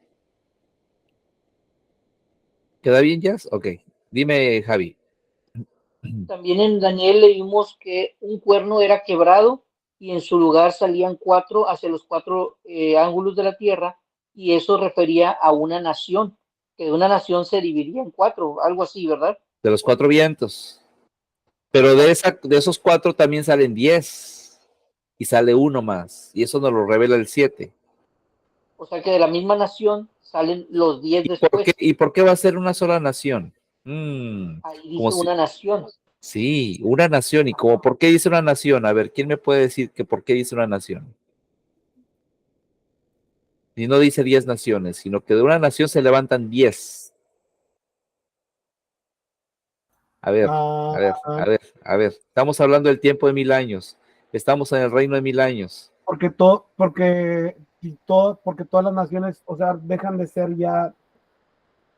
¿Queda bien, Jazz? Ok, dime, Javi. También en Daniel leímos que un cuerno era quebrado y en su lugar salían 4 hacia los 4 ángulos de la tierra, y eso refería a una nación, que una nación se dividía en 4, algo así, ¿verdad? De los 4 vientos. Pero de esos 4 también salen 10 y sale uno más, y eso nos lo revela el 7. O sea que de la misma nación salen los 10 después. ¿Y por qué va a ser una sola nación? Ahí dice una nación. Sí, una nación. ¿Y como por qué dice una nación? A ver, ¿quién me puede decir que por qué dice una nación? Y no dice 10 naciones, sino que de una nación se levantan 10. A ver. Estamos hablando del tiempo de 1000 años. Estamos en el reino de 1000 años. Porque todas las naciones, o sea, dejan de ser ya,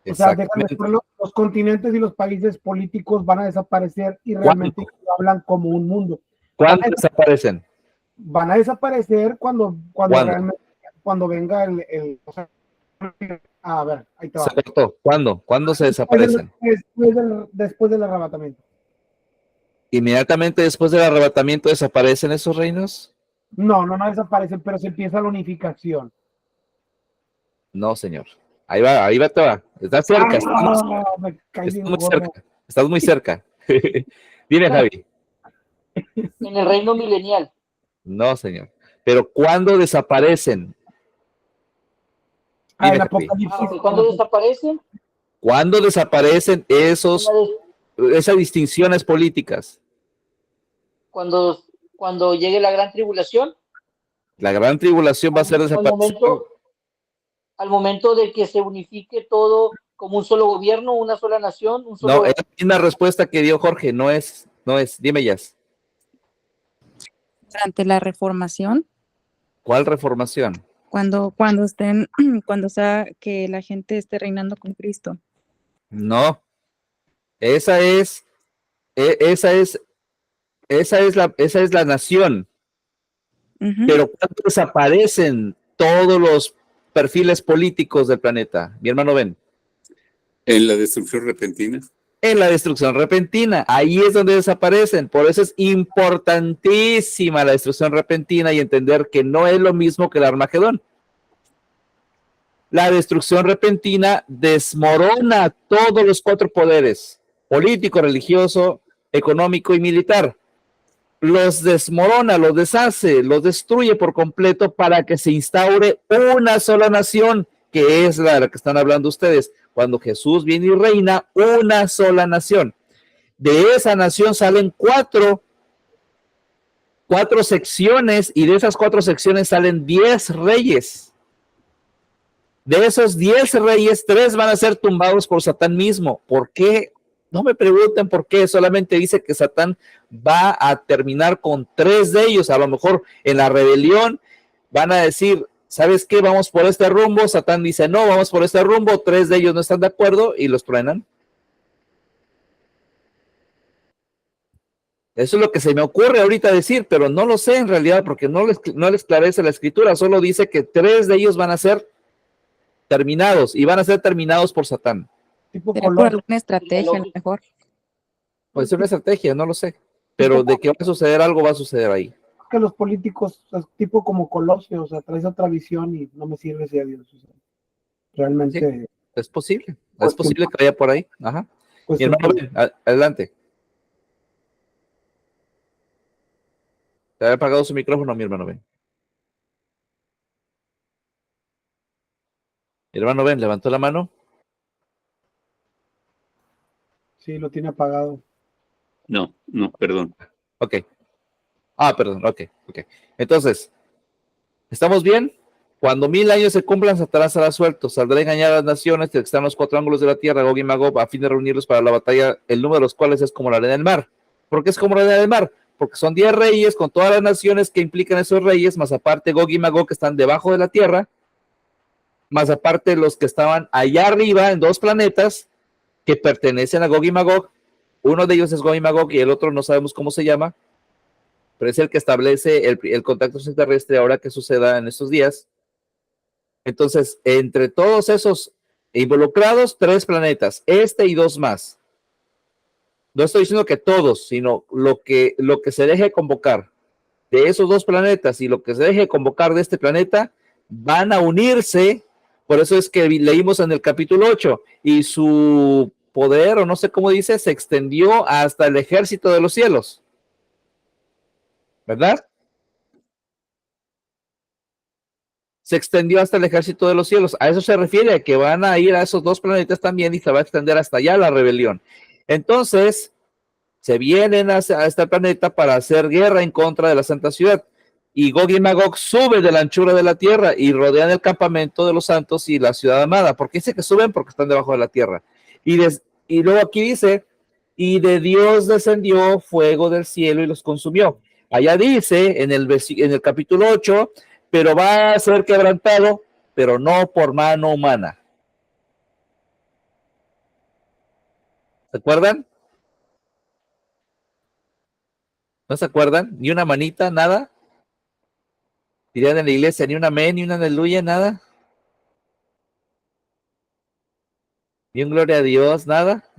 o sea, dejan de ser los continentes y los países políticos van a desaparecer y realmente hablan como un mundo. ¿Cuándo desaparecen? Van a desaparecer cuando realmente, cuando venga o sea, a ver, ahí te va. ¿Cuándo se desaparecen? Después del arrebatamiento. ¿Inmediatamente después del arrebatamiento desaparecen esos reinos? No desaparecen, pero se empieza la unificación. No, señor. Ahí va, te va. Estás cerca. Estás muy cerca. Dime, Javi. En el reino milenial. No, señor. Pero ¿cuándo desaparecen? Ah, Dime, el Capi. Apocalipsis. ¿Cuándo desaparecen? ¿Cuándo desaparecen esas distinciones políticas? Cuando llegue la gran tribulación, La gran tribulación va a ser al desaparecer. al momento de que se unifique todo como un solo gobierno, una sola nación, un No, solo... es la misma respuesta que dio Jorge, no es. Dime, Jazz. Durante la reformación, ¿Cuál reformación? cuando estén, cuando sea que la gente esté reinando con Cristo. No, esa es, esa es la nación. Ujú. Pero ¿cuándo desaparecen todos los perfiles políticos del planeta? Mi hermano Ben. En la destrucción repentina. En la destrucción repentina, ahí es donde desaparecen. Por eso es importantísima la destrucción repentina y entender que no es lo mismo que el Armagedón. La destrucción repentina desmorona todos los 4 poderes: político, religioso, económico y militar. Los desmorona, los deshace, los destruye por completo para que se instaure una sola nación, que es la que están hablando ustedes. Cuando Jesús viene y reina, una sola nación. De esa nación salen cuatro secciones, y de esas 4 secciones salen 10 reyes. De esos 10 reyes, 3 van a ser tumbados por Satán mismo. ¿Por qué? No me pregunten por qué, solamente dice que Satán va a terminar con 3 de ellos. A lo mejor en la rebelión van a decir, ¿sabes qué? Vamos por este rumbo. Satán dice, no, vamos por este rumbo. 3 de ellos no están de acuerdo y los truenan. Eso es lo que se me ocurre ahorita decir, pero no lo sé en realidad, porque no les clarece la escritura. Solo dice que 3 de ellos van a ser terminados, y van a ser terminados por Satán. Tipo Será por color. alguna estrategia, a lo mejor. Puede ser una estrategia, no lo sé. Pero de que va a suceder algo, va a suceder ahí. Que los políticos, o sea, tipo como Colosio, o sea, traes otra visión y no me sirve si a Dios. O sea, realmente. Es posible. Es posible que vaya por ahí. Ajá. Mi hermano, Ben, adelante. ¿Te había apagado su micrófono, mi hermano Ben? Mi hermano Ben, levantó la mano. Sí, lo tiene apagado. No, perdón. Ok. Perdón, ok. Entonces, ¿estamos bien? Cuando 1000 años se cumplan, Satanás será suelto. Saldrá a engañar a las naciones que están en los 4 ángulos de la tierra, Gog y Magog, a fin de reunirlos para la batalla, el número de los cuales es como la arena del mar. ¿Por qué es como la arena del mar? Porque son 10 reyes con todas las naciones que implican esos reyes, más aparte Gog y Magog que están debajo de la tierra, más aparte los que estaban allá arriba en 2 planetas que pertenecen a Gog y Magog. Uno de ellos es Gog y Magog y el otro no sabemos cómo se llama, pero es el que establece el contacto extraterrestre ahora que suceda en estos días. Entonces, entre todos esos involucrados, 3 planetas, y 2 más. No estoy diciendo que todos, sino lo que se deje convocar de esos 2 planetas y lo que se deje convocar de este planeta van a unirse. Por eso es que leímos en el capítulo 8, y su poder, o no sé cómo dice, se extendió hasta el ejército de los cielos. ¿Verdad? Se extendió hasta el ejército de los cielos. A eso se refiere, a que van a ir a esos 2 planetas también y se va a extender hasta allá la rebelión. Entonces, se vienen a este planeta para hacer guerra en contra de la Santa Ciudad. Y Gog y Magog suben de la anchura de la tierra y rodean el campamento de los santos y la ciudad amada. ¿Por qué dice que suben? Porque están debajo de la tierra. Y luego aquí dice, y de Dios descendió fuego del cielo y los consumió. Allá dice, en el capítulo 8, pero va a ser quebrantado, pero no por mano humana. ¿Se acuerdan? ¿No se acuerdan? Ni una manita, nada. Dirían en la iglesia, ni un amén, ni una aleluya, nada. Ni un gloria a Dios, nada.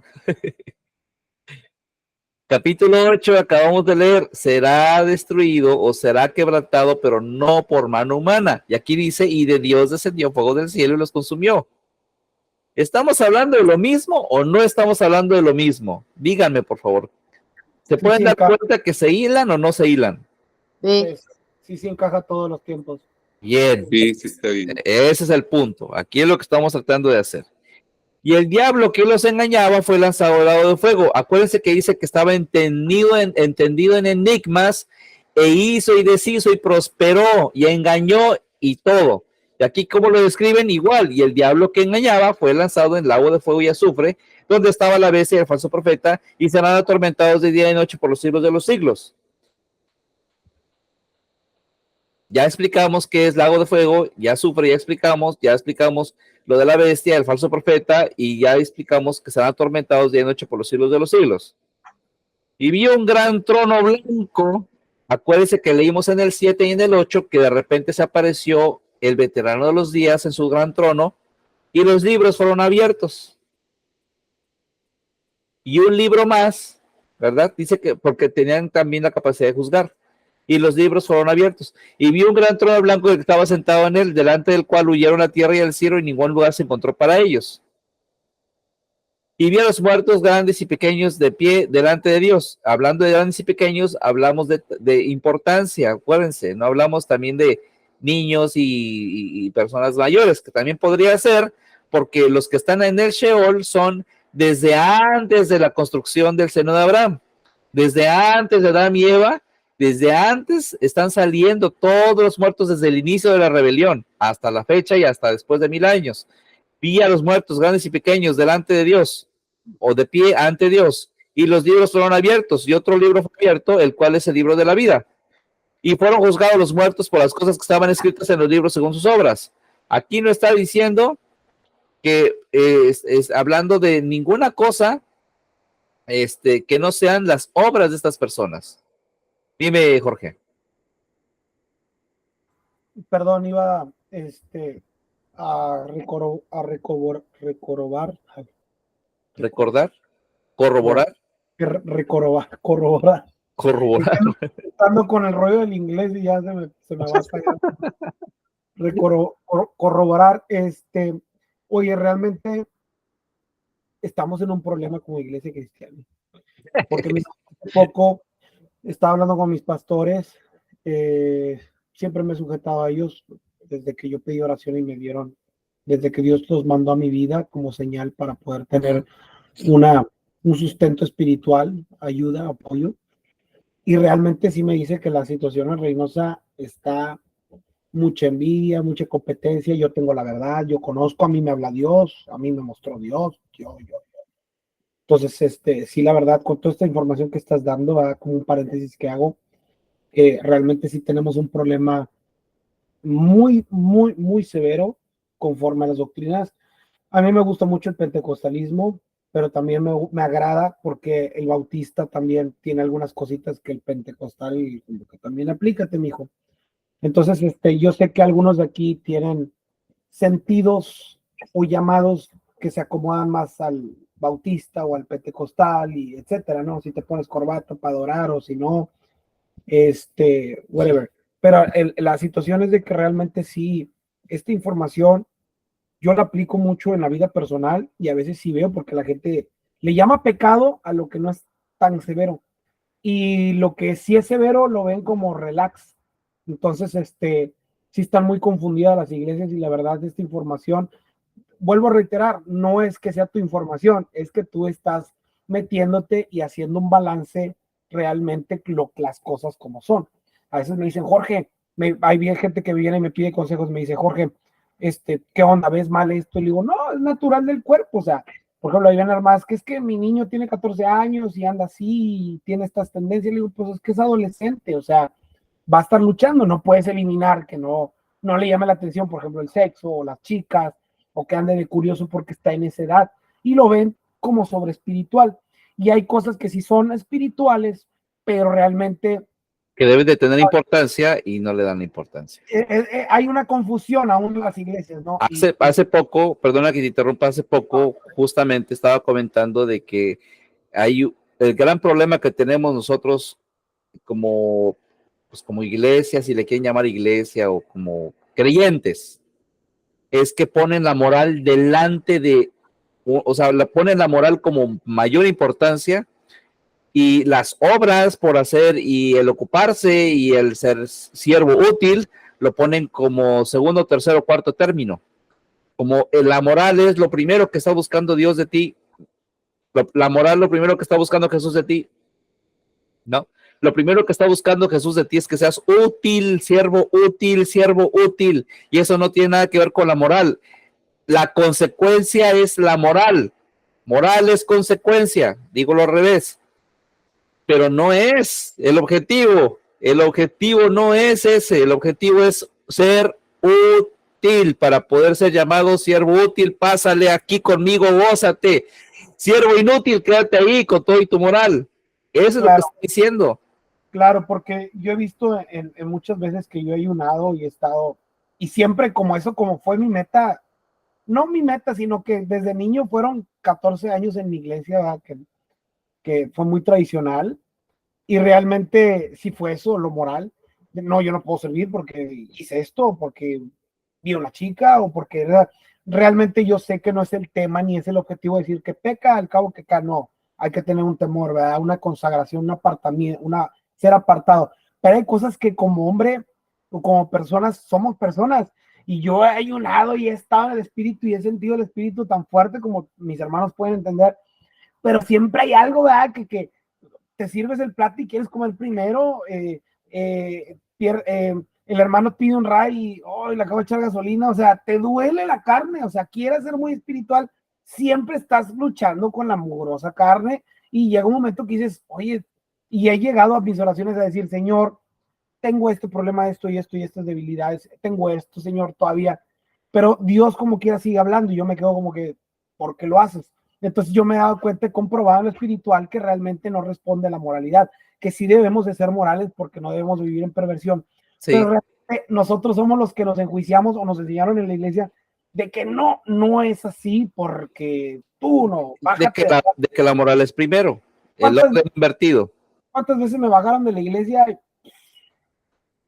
Capítulo 8, acabamos de leer, será destruido o será quebrantado, pero no por mano humana. Y aquí dice, y de Dios descendió fuego del cielo y los consumió. ¿Estamos hablando de lo mismo o no estamos hablando de lo mismo? Díganme, por favor. ¿Se Sí, pueden sí, dar encaja. cuenta que se hilan o no se hilan? Sí. Sí encaja todos los tiempos. Bien, Sí, sí, está bien. ese es el punto. Aquí es lo que estamos tratando de hacer. Y el diablo que los engañaba fue lanzado al lago de fuego. Acuérdense que dice que estaba entendido en enigmas, e hizo y deshizo y prosperó y engañó y todo. Y aquí como lo describen igual, y el diablo que engañaba fue lanzado en el lago de fuego y azufre, donde estaba la bestia y el falso profeta, y serán atormentados de día y noche por los siglos de los siglos. Ya explicamos qué es lago de fuego, ya azufre, ya explicamos lo de la bestia, el falso profeta, y ya explicamos que serán atormentados día y noche por los siglos de los siglos. Y vio un gran trono blanco. Acuérdense que leímos en el 7 y en el 8 que de repente se apareció el veterano de los días en su gran trono y los libros fueron abiertos. Y un libro más, ¿verdad? Dice que porque tenían también la capacidad de juzgar. Y los libros fueron abiertos. Y vi un gran trono blanco que estaba sentado en él, delante del cual huyeron la tierra y el cielo, y ningún lugar se encontró para ellos. Y vi a los muertos grandes y pequeños de pie delante de Dios. Hablando de grandes y pequeños, hablamos de importancia, acuérdense, no hablamos también de niños y personas mayores, que también podría ser, porque los que están en el Sheol son desde antes de la construcción del seno de Abraham, desde antes de Adán y Eva, desde antes están saliendo todos los muertos desde el inicio de la rebelión, hasta la fecha y hasta después de 1000 años. Vi a los muertos grandes y pequeños delante de Dios, o de pie ante Dios, y los libros fueron abiertos, y otro libro fue abierto, el cual es el libro de la vida. Y fueron juzgados los muertos por las cosas que estaban escritas en los libros según sus obras. Aquí no está diciendo que es hablando de ninguna cosa que no sean las obras de estas personas. Dime, Jorge. Perdón, iba a recorobar, Recordar, corroborar, corroborar. corroborar. Estando con el rollo del inglés y ya se me va a estallar. Corroborar, oye, realmente estamos en un problema como iglesia cristiana. Porque hace poco estaba hablando con mis pastores, siempre me he sujetado a ellos desde que yo pedí oración y me dieron, desde que Dios los mandó a mi vida como señal para poder tener un sustento espiritual, ayuda, apoyo. Y realmente sí me dice que la situación en Reynosa está mucha envidia, mucha competencia. Yo tengo la verdad, yo conozco, a mí me habla Dios, a mí me mostró Dios, yo. Entonces, sí, la verdad, con toda esta información que estás dando, como un paréntesis que hago, realmente sí tenemos un problema muy, muy, muy severo conforme a las doctrinas. A mí me gusta mucho el pentecostalismo, pero también me agrada porque el bautista también tiene algunas cositas que el pentecostal y que también aplícate, mijo. Entonces, yo sé que algunos de aquí tienen sentidos o llamados que se acomodan más al bautista o al pentecostal y etcétera, ¿no? Si te pones corbata para adorar o si no, whatever. Pero la situación es de que realmente sí, esta información yo la aplico mucho en la vida personal y a veces sí veo porque la gente le llama pecado a lo que no es tan severo y lo que sí es severo lo ven como relax. Entonces, sí están muy confundidas las iglesias y la verdad de esta información, vuelvo a reiterar, no es que sea tu información, es que tú estás metiéndote y haciendo un balance realmente las cosas como son. A veces me dicen, Jorge, hay bien gente que viene y me pide consejos, me dice, Jorge, ¿qué onda? ¿Ves mal esto? Y le digo, no, es natural del cuerpo, o sea, por ejemplo, ahí ven armadas, que es que mi niño tiene 14 años y anda así y tiene estas tendencias, le digo, pues es que es adolescente, o sea, va a estar luchando, no puedes eliminar que no le llame la atención, por ejemplo, el sexo o las chicas, o que ande de curioso porque está en esa edad, y lo ven como sobre espiritual. Y hay cosas que sí son espirituales, pero realmente que deben de tener importancia y no le dan importancia. Hay una confusión aún en las iglesias, ¿no? Hace poco, perdona que te interrumpa, hace poco justamente estaba comentando de que hay el gran problema que tenemos nosotros como, pues como iglesia, si le quieren llamar iglesia o como creyentes, es que ponen la moral delante de, o sea, la ponen la moral como mayor importancia y las obras por hacer y el ocuparse y el ser siervo útil lo ponen como segundo, tercero, cuarto término. Como la moral es lo primero que está buscando Dios de ti, la moral lo primero que está buscando Jesús de ti, ¿no? Lo primero que está buscando Jesús de ti es que seas útil, siervo útil, y eso no tiene nada que ver con la moral. La consecuencia es la moral. Moral es consecuencia, digo lo al revés, pero no es el objetivo. El objetivo no es ese, el objetivo es ser útil para poder ser llamado siervo útil. Pásale aquí conmigo, gózate. Siervo inútil, quédate ahí con todo y tu moral. Eso es lo que estoy diciendo. Claro, porque yo he visto en muchas veces que yo he ayunado y he estado, y siempre como eso, como fue mi meta, no mi meta, sino que desde niño fueron 14 años en mi iglesia, ¿verdad? Que fue muy tradicional, y realmente sí fue eso, lo moral. No, yo no puedo servir porque hice esto, porque vi a una chica, o porque realmente yo sé que no es el tema, ni es el objetivo decir que peca, al cabo que acá no. Hay que tener un temor, ¿verdad? Una consagración, un apartamiento, ser apartado. Pero hay cosas que como hombre o como personas, somos personas. Y yo he ayunado y he estado en el espíritu y he sentido el espíritu tan fuerte como mis hermanos pueden entender. Pero siempre hay algo, ¿verdad? Que te sirves el plato y quieres comer primero. El hermano pide un ray y oh, le acabo de echar gasolina. O sea, te duele la carne. O sea, quieres ser muy espiritual. Siempre estás luchando con la mugrosa carne. Y llega un momento que dices, oye, y he llegado a mis oraciones a decir, Señor, tengo este problema, esto y esto y estas debilidades, tengo esto, Señor, todavía, pero Dios como quiera sigue hablando y yo me quedo como que, ¿por qué lo haces? Entonces yo me he dado cuenta, he comprobado en lo espiritual que realmente no responde a la moralidad, que sí debemos de ser morales porque no debemos vivir en perversión, sí. Pero realmente nosotros somos los que nos enjuiciamos o nos enseñaron en la iglesia de que no es así porque tú no, bájate. De que la moral es primero, el orden invertido. ¿Cuántas veces me bajaron de la iglesia?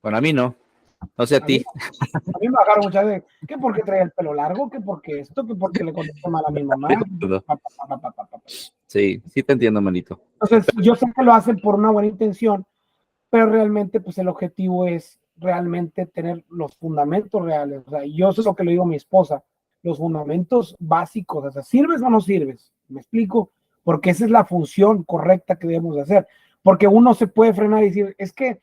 Bueno, a mí no. No sé a ti. A mí me bajaron muchas veces. ¿Qué porque traía el pelo largo? ¿Qué porque esto? ¿Qué porque le contesté mal a mi mamá? Sí, sí te entiendo, manito. Entonces, yo sé que lo hacen por una buena intención, pero realmente, pues el objetivo es realmente tener los fundamentos reales. O sea, yo sé lo que le digo a mi esposa, los fundamentos básicos. O sea, ¿sirves o no sirves? ¿Me explico? Porque esa es la función correcta que debemos de hacer. Porque uno se puede frenar y decir, es que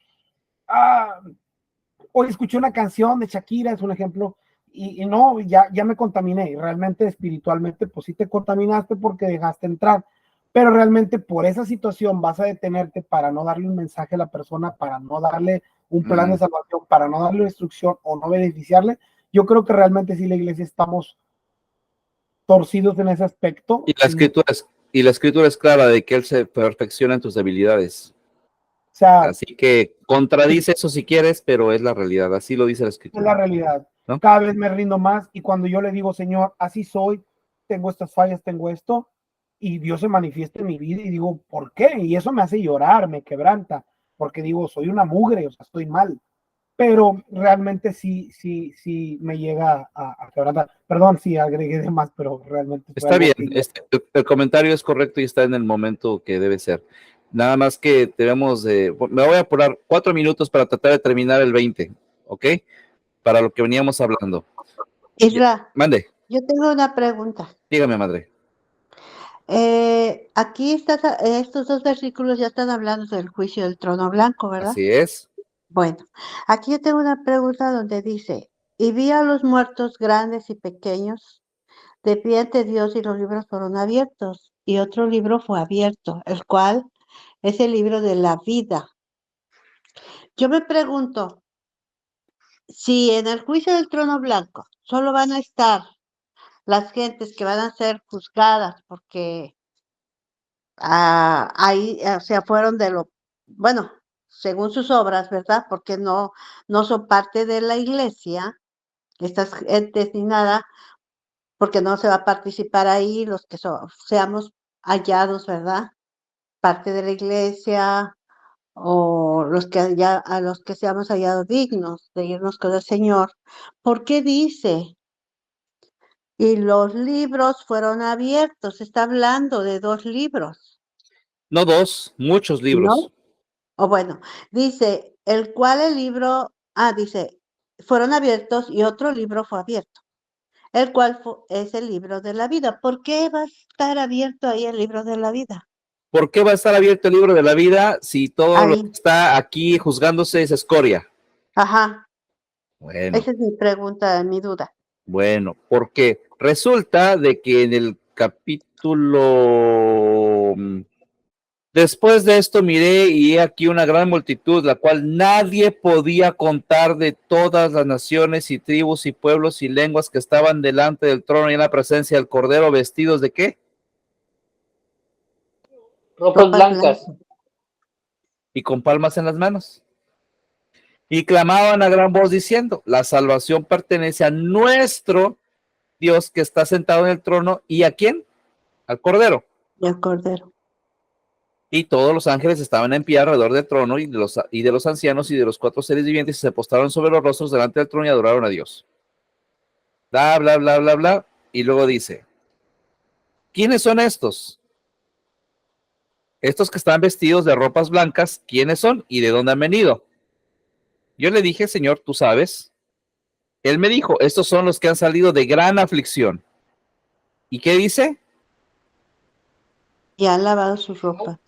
hoy escuché una canción de Shakira, es un ejemplo, y no, ya me contaminé, y realmente espiritualmente, pues sí te contaminaste porque dejaste entrar, pero realmente por esa situación vas a detenerte para no darle un mensaje a la persona, para no darle un plan de salvación, para no darle instrucción o no beneficiarle. Yo creo que realmente sí la iglesia estamos torcidos en ese aspecto. Y la escritura es clara de que Él se perfecciona en tus debilidades. O sea, así que contradice eso si quieres, pero es la realidad, así lo dice la escritura. Es la realidad, ¿no? Cada vez me rindo más y cuando yo le digo, Señor, así soy, tengo estas fallas, tengo esto, y Dios se manifiesta en mi vida y digo, ¿por qué? Y eso me hace llorar, me quebranta, porque digo, soy una mugre, o sea, estoy mal, pero realmente sí me llega a quebrantar. Perdón si agregué de más, pero realmente está bien, el comentario es correcto y está en el momento que debe ser. Nada más que debemos de... Me voy a apurar 4 minutos para tratar de terminar el 20, ¿ok? Para lo que veníamos hablando. Isra, mande. Yo tengo una pregunta. Dígame, madre. Aquí estos dos versículos ya están hablando del juicio del trono blanco, ¿verdad? Así es. Bueno, aquí yo tengo una pregunta donde dice, y vi a los muertos grandes y pequeños de pie ante Dios y los libros fueron abiertos. Y otro libro fue abierto, el cual es el libro de la vida. Yo me pregunto, si en el juicio del trono blanco solo van a estar las gentes que van a ser juzgadas porque ahí, o sea, fueron bueno, según sus obras, ¿verdad? Porque no son parte de la iglesia, estas gentes ni nada, porque no se va a participar ahí los que seamos hallados, ¿verdad? Parte de la iglesia o a los que seamos hallados dignos de irnos con el Señor. ¿Por qué dice? Y los libros fueron abiertos, está hablando de 2 libros. No dos, muchos libros. ¿no? O bueno, dice, el libro, dice, fueron abiertos y otro libro fue abierto, el cual es el libro de la vida. ¿Por qué va a estar abierto ahí el libro de la vida? ¿Por qué va a estar abierto el libro de la vida si todo lo que Ahí, está aquí juzgándose es escoria? ajá, Bueno, esa es mi pregunta, mi duda. bueno, porque resulta de que en el capítulo después de esto miré y he aquí una gran multitud, la cual nadie podía contar, de todas las naciones y tribus y pueblos y lenguas que estaban delante del trono y en la presencia del Cordero, vestidos ¿de qué? Ropas Ropas blancas. blancas. Y con palmas en las manos. Y clamaban a gran voz diciendo, la salvación pertenece a nuestro Dios que está sentado en el trono. ¿Y a quién? Al Cordero. Y el cordero. Y todos los ángeles estaban en pie alrededor del trono y de los ancianos y de los 4 seres vivientes, y se postraron sobre los rostros delante del trono y adoraron a Dios. Bla, bla, bla, bla, bla. Y luego dice, ¿quiénes son estos? Estos que están vestidos de ropas blancas, ¿quiénes son y de dónde han venido? Yo le dije, Señor, tú sabes. Él me dijo, estos son los que han salido de gran aflicción. ¿Y qué dice? Y han lavado sus ropas.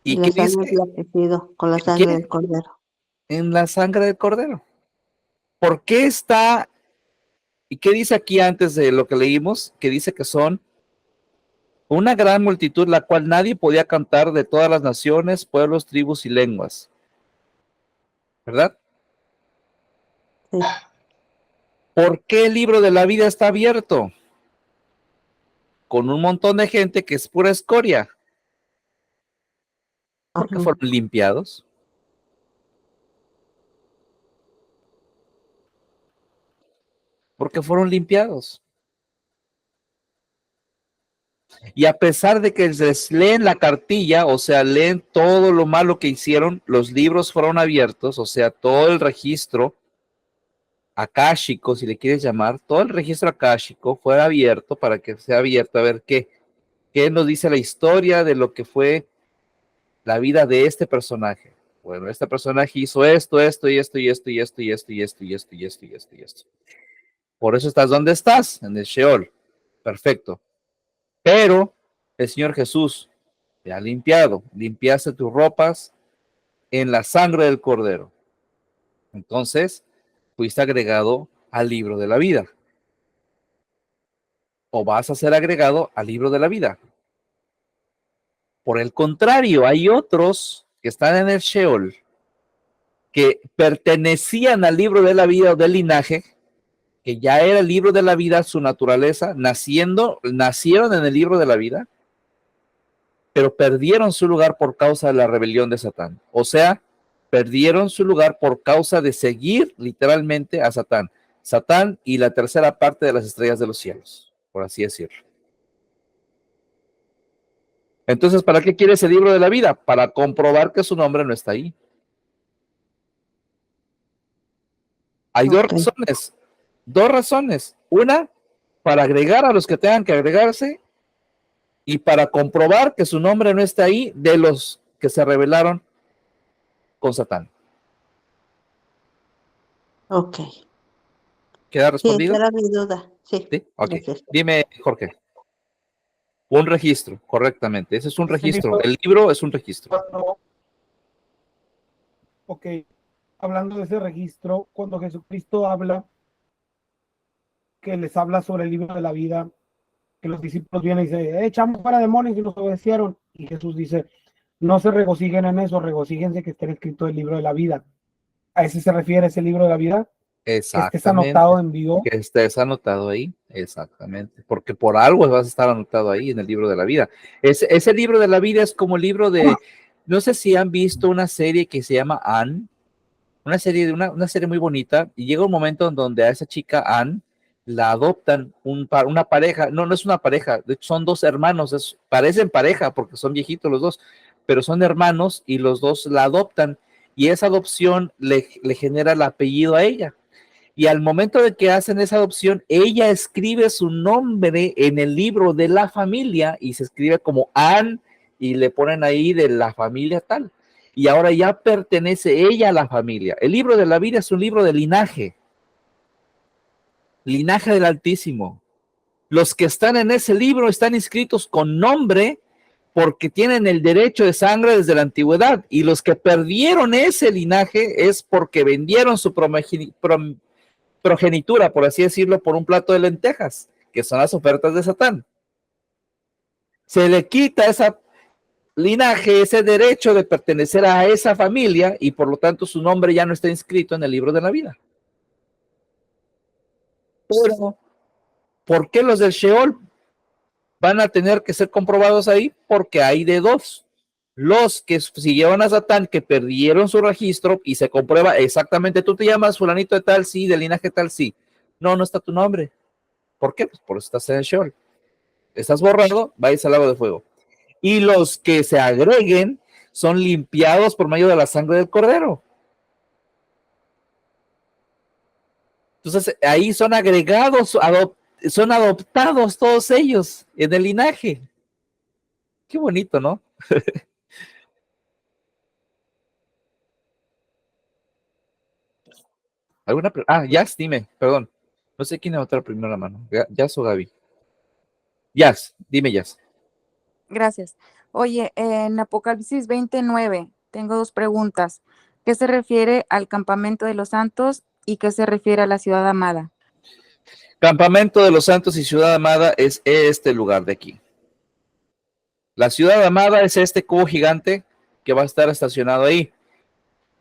¿Y Y qué las han dice? emblanquecido con la ¿En sangre qué? del cordero. En la sangre del Cordero. ¿Por qué está? ¿Y qué dice aquí antes de lo que leímos? Que dice que son una gran multitud, la cual nadie podía cantar, de todas las naciones, pueblos, tribus y lenguas. ¿Verdad? Sí. ¿Por qué el libro de la vida está abierto? Con un montón de gente que es pura escoria. ¿Por qué Ajá. fueron limpiados? Porque fueron limpiados. Y a pesar de que les leen la cartilla, o sea, leen todo lo malo que hicieron, los libros fueron abiertos, o sea, todo el registro akáshico, si le quieres llamar, todo el registro akáshico fue abierto para que sea abierto a ver qué nos dice la historia de lo que fue la vida de este personaje. Bueno, este personaje hizo esto, esto y esto y esto y esto y esto y esto y esto y esto y esto y esto. Por eso estás donde estás, en el Sheol. Perfecto. Pero el Señor Jesús te ha limpiado, limpiaste tus ropas en la sangre del Cordero. Entonces, fuiste agregado al libro de la vida. O vas a ser agregado al libro de la vida. Por el contrario, hay otros que están en el Sheol, que pertenecían al libro de la vida o del linaje, que ya era el libro de la vida, su naturaleza, nacieron en el libro de la vida, pero perdieron su lugar por causa de la rebelión de Satán. O sea, perdieron su lugar por causa de seguir literalmente a Satán. Satán y la tercera parte de las estrellas de los cielos, por así decirlo. Entonces, ¿para qué quieres el libro de la vida? Para comprobar que su nombre no está ahí. Hay dos razones. Una, para agregar a los que tengan que agregarse, y para comprobar que su nombre no está ahí de los que se rebelaron con Satán. Ok. ¿Queda Sí, respondido? esa era mi duda. Sí. Sí, ok. Gracias. Dime, Jorge. Un registro, correctamente. Ese es un Ese registro. libro- El libro es un registro. Ok, hablando de ese registro, cuando Jesucristo habla, que les habla sobre el libro de la vida, que los discípulos vienen y dicen, echamos fuera demonios y nos obedecieron. Y Jesús dice, no se regocijen en eso, regocíjense que esté escrito el libro de la vida. ¿A ese se refiere ese libro de la vida? Que estés anotado en vivo. Que estés anotado ahí, exactamente. Porque por algo vas a estar anotado ahí en el libro de la vida. Ese libro de la vida es como el libro de, no sé si han visto una serie que se llama Anne, una serie muy bonita, y llega un momento en donde a esa chica Anne la adoptan una pareja. No es una pareja, de hecho son dos hermanos, parecen pareja porque son viejitos los dos, pero son hermanos y los dos la adoptan, y esa adopción le genera el apellido a ella. Y al momento de que hacen esa adopción, ella escribe su nombre en el libro de la familia y se escribe como Anne y le ponen ahí de la familia tal. Y ahora ya pertenece ella a la familia. El libro de la vida es un libro de linaje. Linaje del Altísimo. Los que están en ese libro están inscritos con nombre porque tienen el derecho de sangre desde la antigüedad. Y los que perdieron ese linaje es porque vendieron su progenitura, por así decirlo, por un plato de lentejas, que son las ofertas de Satán. Se le quita ese linaje, ese derecho de pertenecer a esa familia, y por lo tanto su nombre ya no está inscrito en el libro de la vida. Pero, ¿por qué los del Sheol van a tener que ser comprobados ahí? Porque hay de dos. Los que siguieron a Satán, que perdieron su registro y se comprueba exactamente, tú te llamas fulanito de tal, sí, de linaje tal, sí. No, no está tu nombre. ¿Por qué? Pues por eso estás en el Sheol. Estás borrado, vais al lago de fuego. Y los que se agreguen son limpiados por medio de la sangre del Cordero. Entonces, ahí son agregados, son adoptados todos ellos en el linaje. Qué bonito, ¿no? ¿Alguna Jazz, dime, perdón. No sé quién levantó la primera mano. Jazz o Gaby. Jazz, dime Jazz. Gracias. Oye, en Apocalipsis 29 tengo dos preguntas. ¿Qué se refiere al campamento de los santos y qué se refiere a la ciudad amada? Campamento de los santos y ciudad amada es este lugar de aquí. La ciudad amada es este cubo gigante que va a estar estacionado ahí.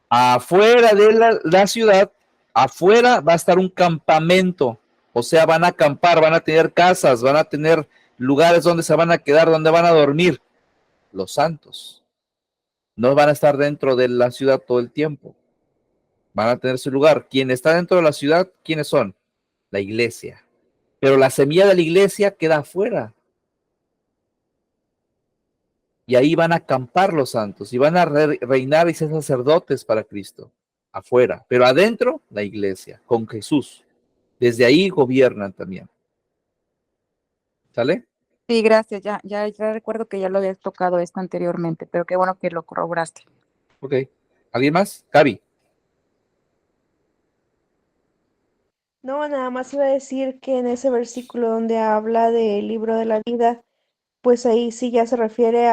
Afuera de la ciudad, afuera va a estar un campamento. O sea, van a acampar, van a tener casas, van a tener lugares donde se van a quedar, donde van a dormir. Los santos no van a estar dentro de la ciudad todo el tiempo. Van a tener su lugar. Quien está dentro de la ciudad, ¿quiénes son? La iglesia. Pero la semilla de la iglesia queda afuera. Y ahí van a acampar los santos y van a reinar y ser sacerdotes para Cristo. Afuera. Pero adentro, la iglesia, con Jesús. Desde ahí gobiernan también. ¿Sale? Sí, gracias. Ya recuerdo que ya lo habías tocado esto anteriormente, pero qué bueno que lo corroboraste. Ok. ¿Alguien más? Gaby. No, nada más iba a decir que en ese versículo donde habla del libro de la vida, pues ahí sí ya se refiere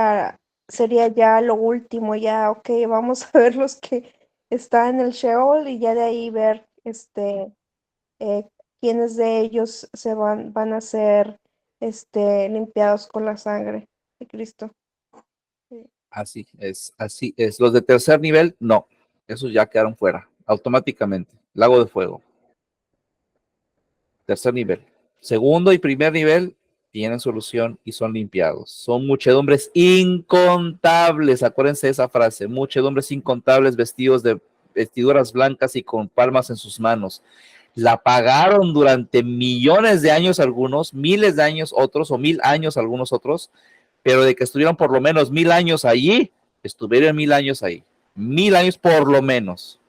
sería ya lo último, ya, ok, vamos a ver los que están en el Sheol y ya de ahí ver, eh, quiénes de ellos van a ser, limpiados con la sangre de Cristo. Sí. Así es, así es. Los de tercer nivel, no. Esos ya quedaron fuera, automáticamente. Lago de fuego. Tercer nivel. Segundo y primer nivel tienen solución y son limpiados. Son muchedumbres incontables. Acuérdense de esa frase. Muchedumbres incontables vestidos de vestiduras blancas y con palmas en sus manos. La pagaron durante millones de años algunos, miles de años otros, o 1000 años algunos otros, pero de que estuvieron por lo menos 1000 años allí, estuvieron 1000 años ahí. 1000 años por lo menos.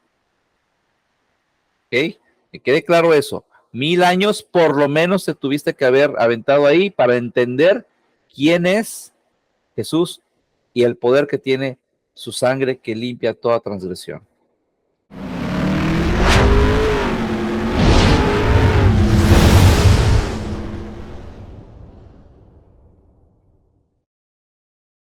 ¿Ok? Que quede claro eso. 1000 años por lo menos te tuviste que haber aventado ahí para entender quién es Jesús y el poder que tiene su sangre que limpia toda transgresión.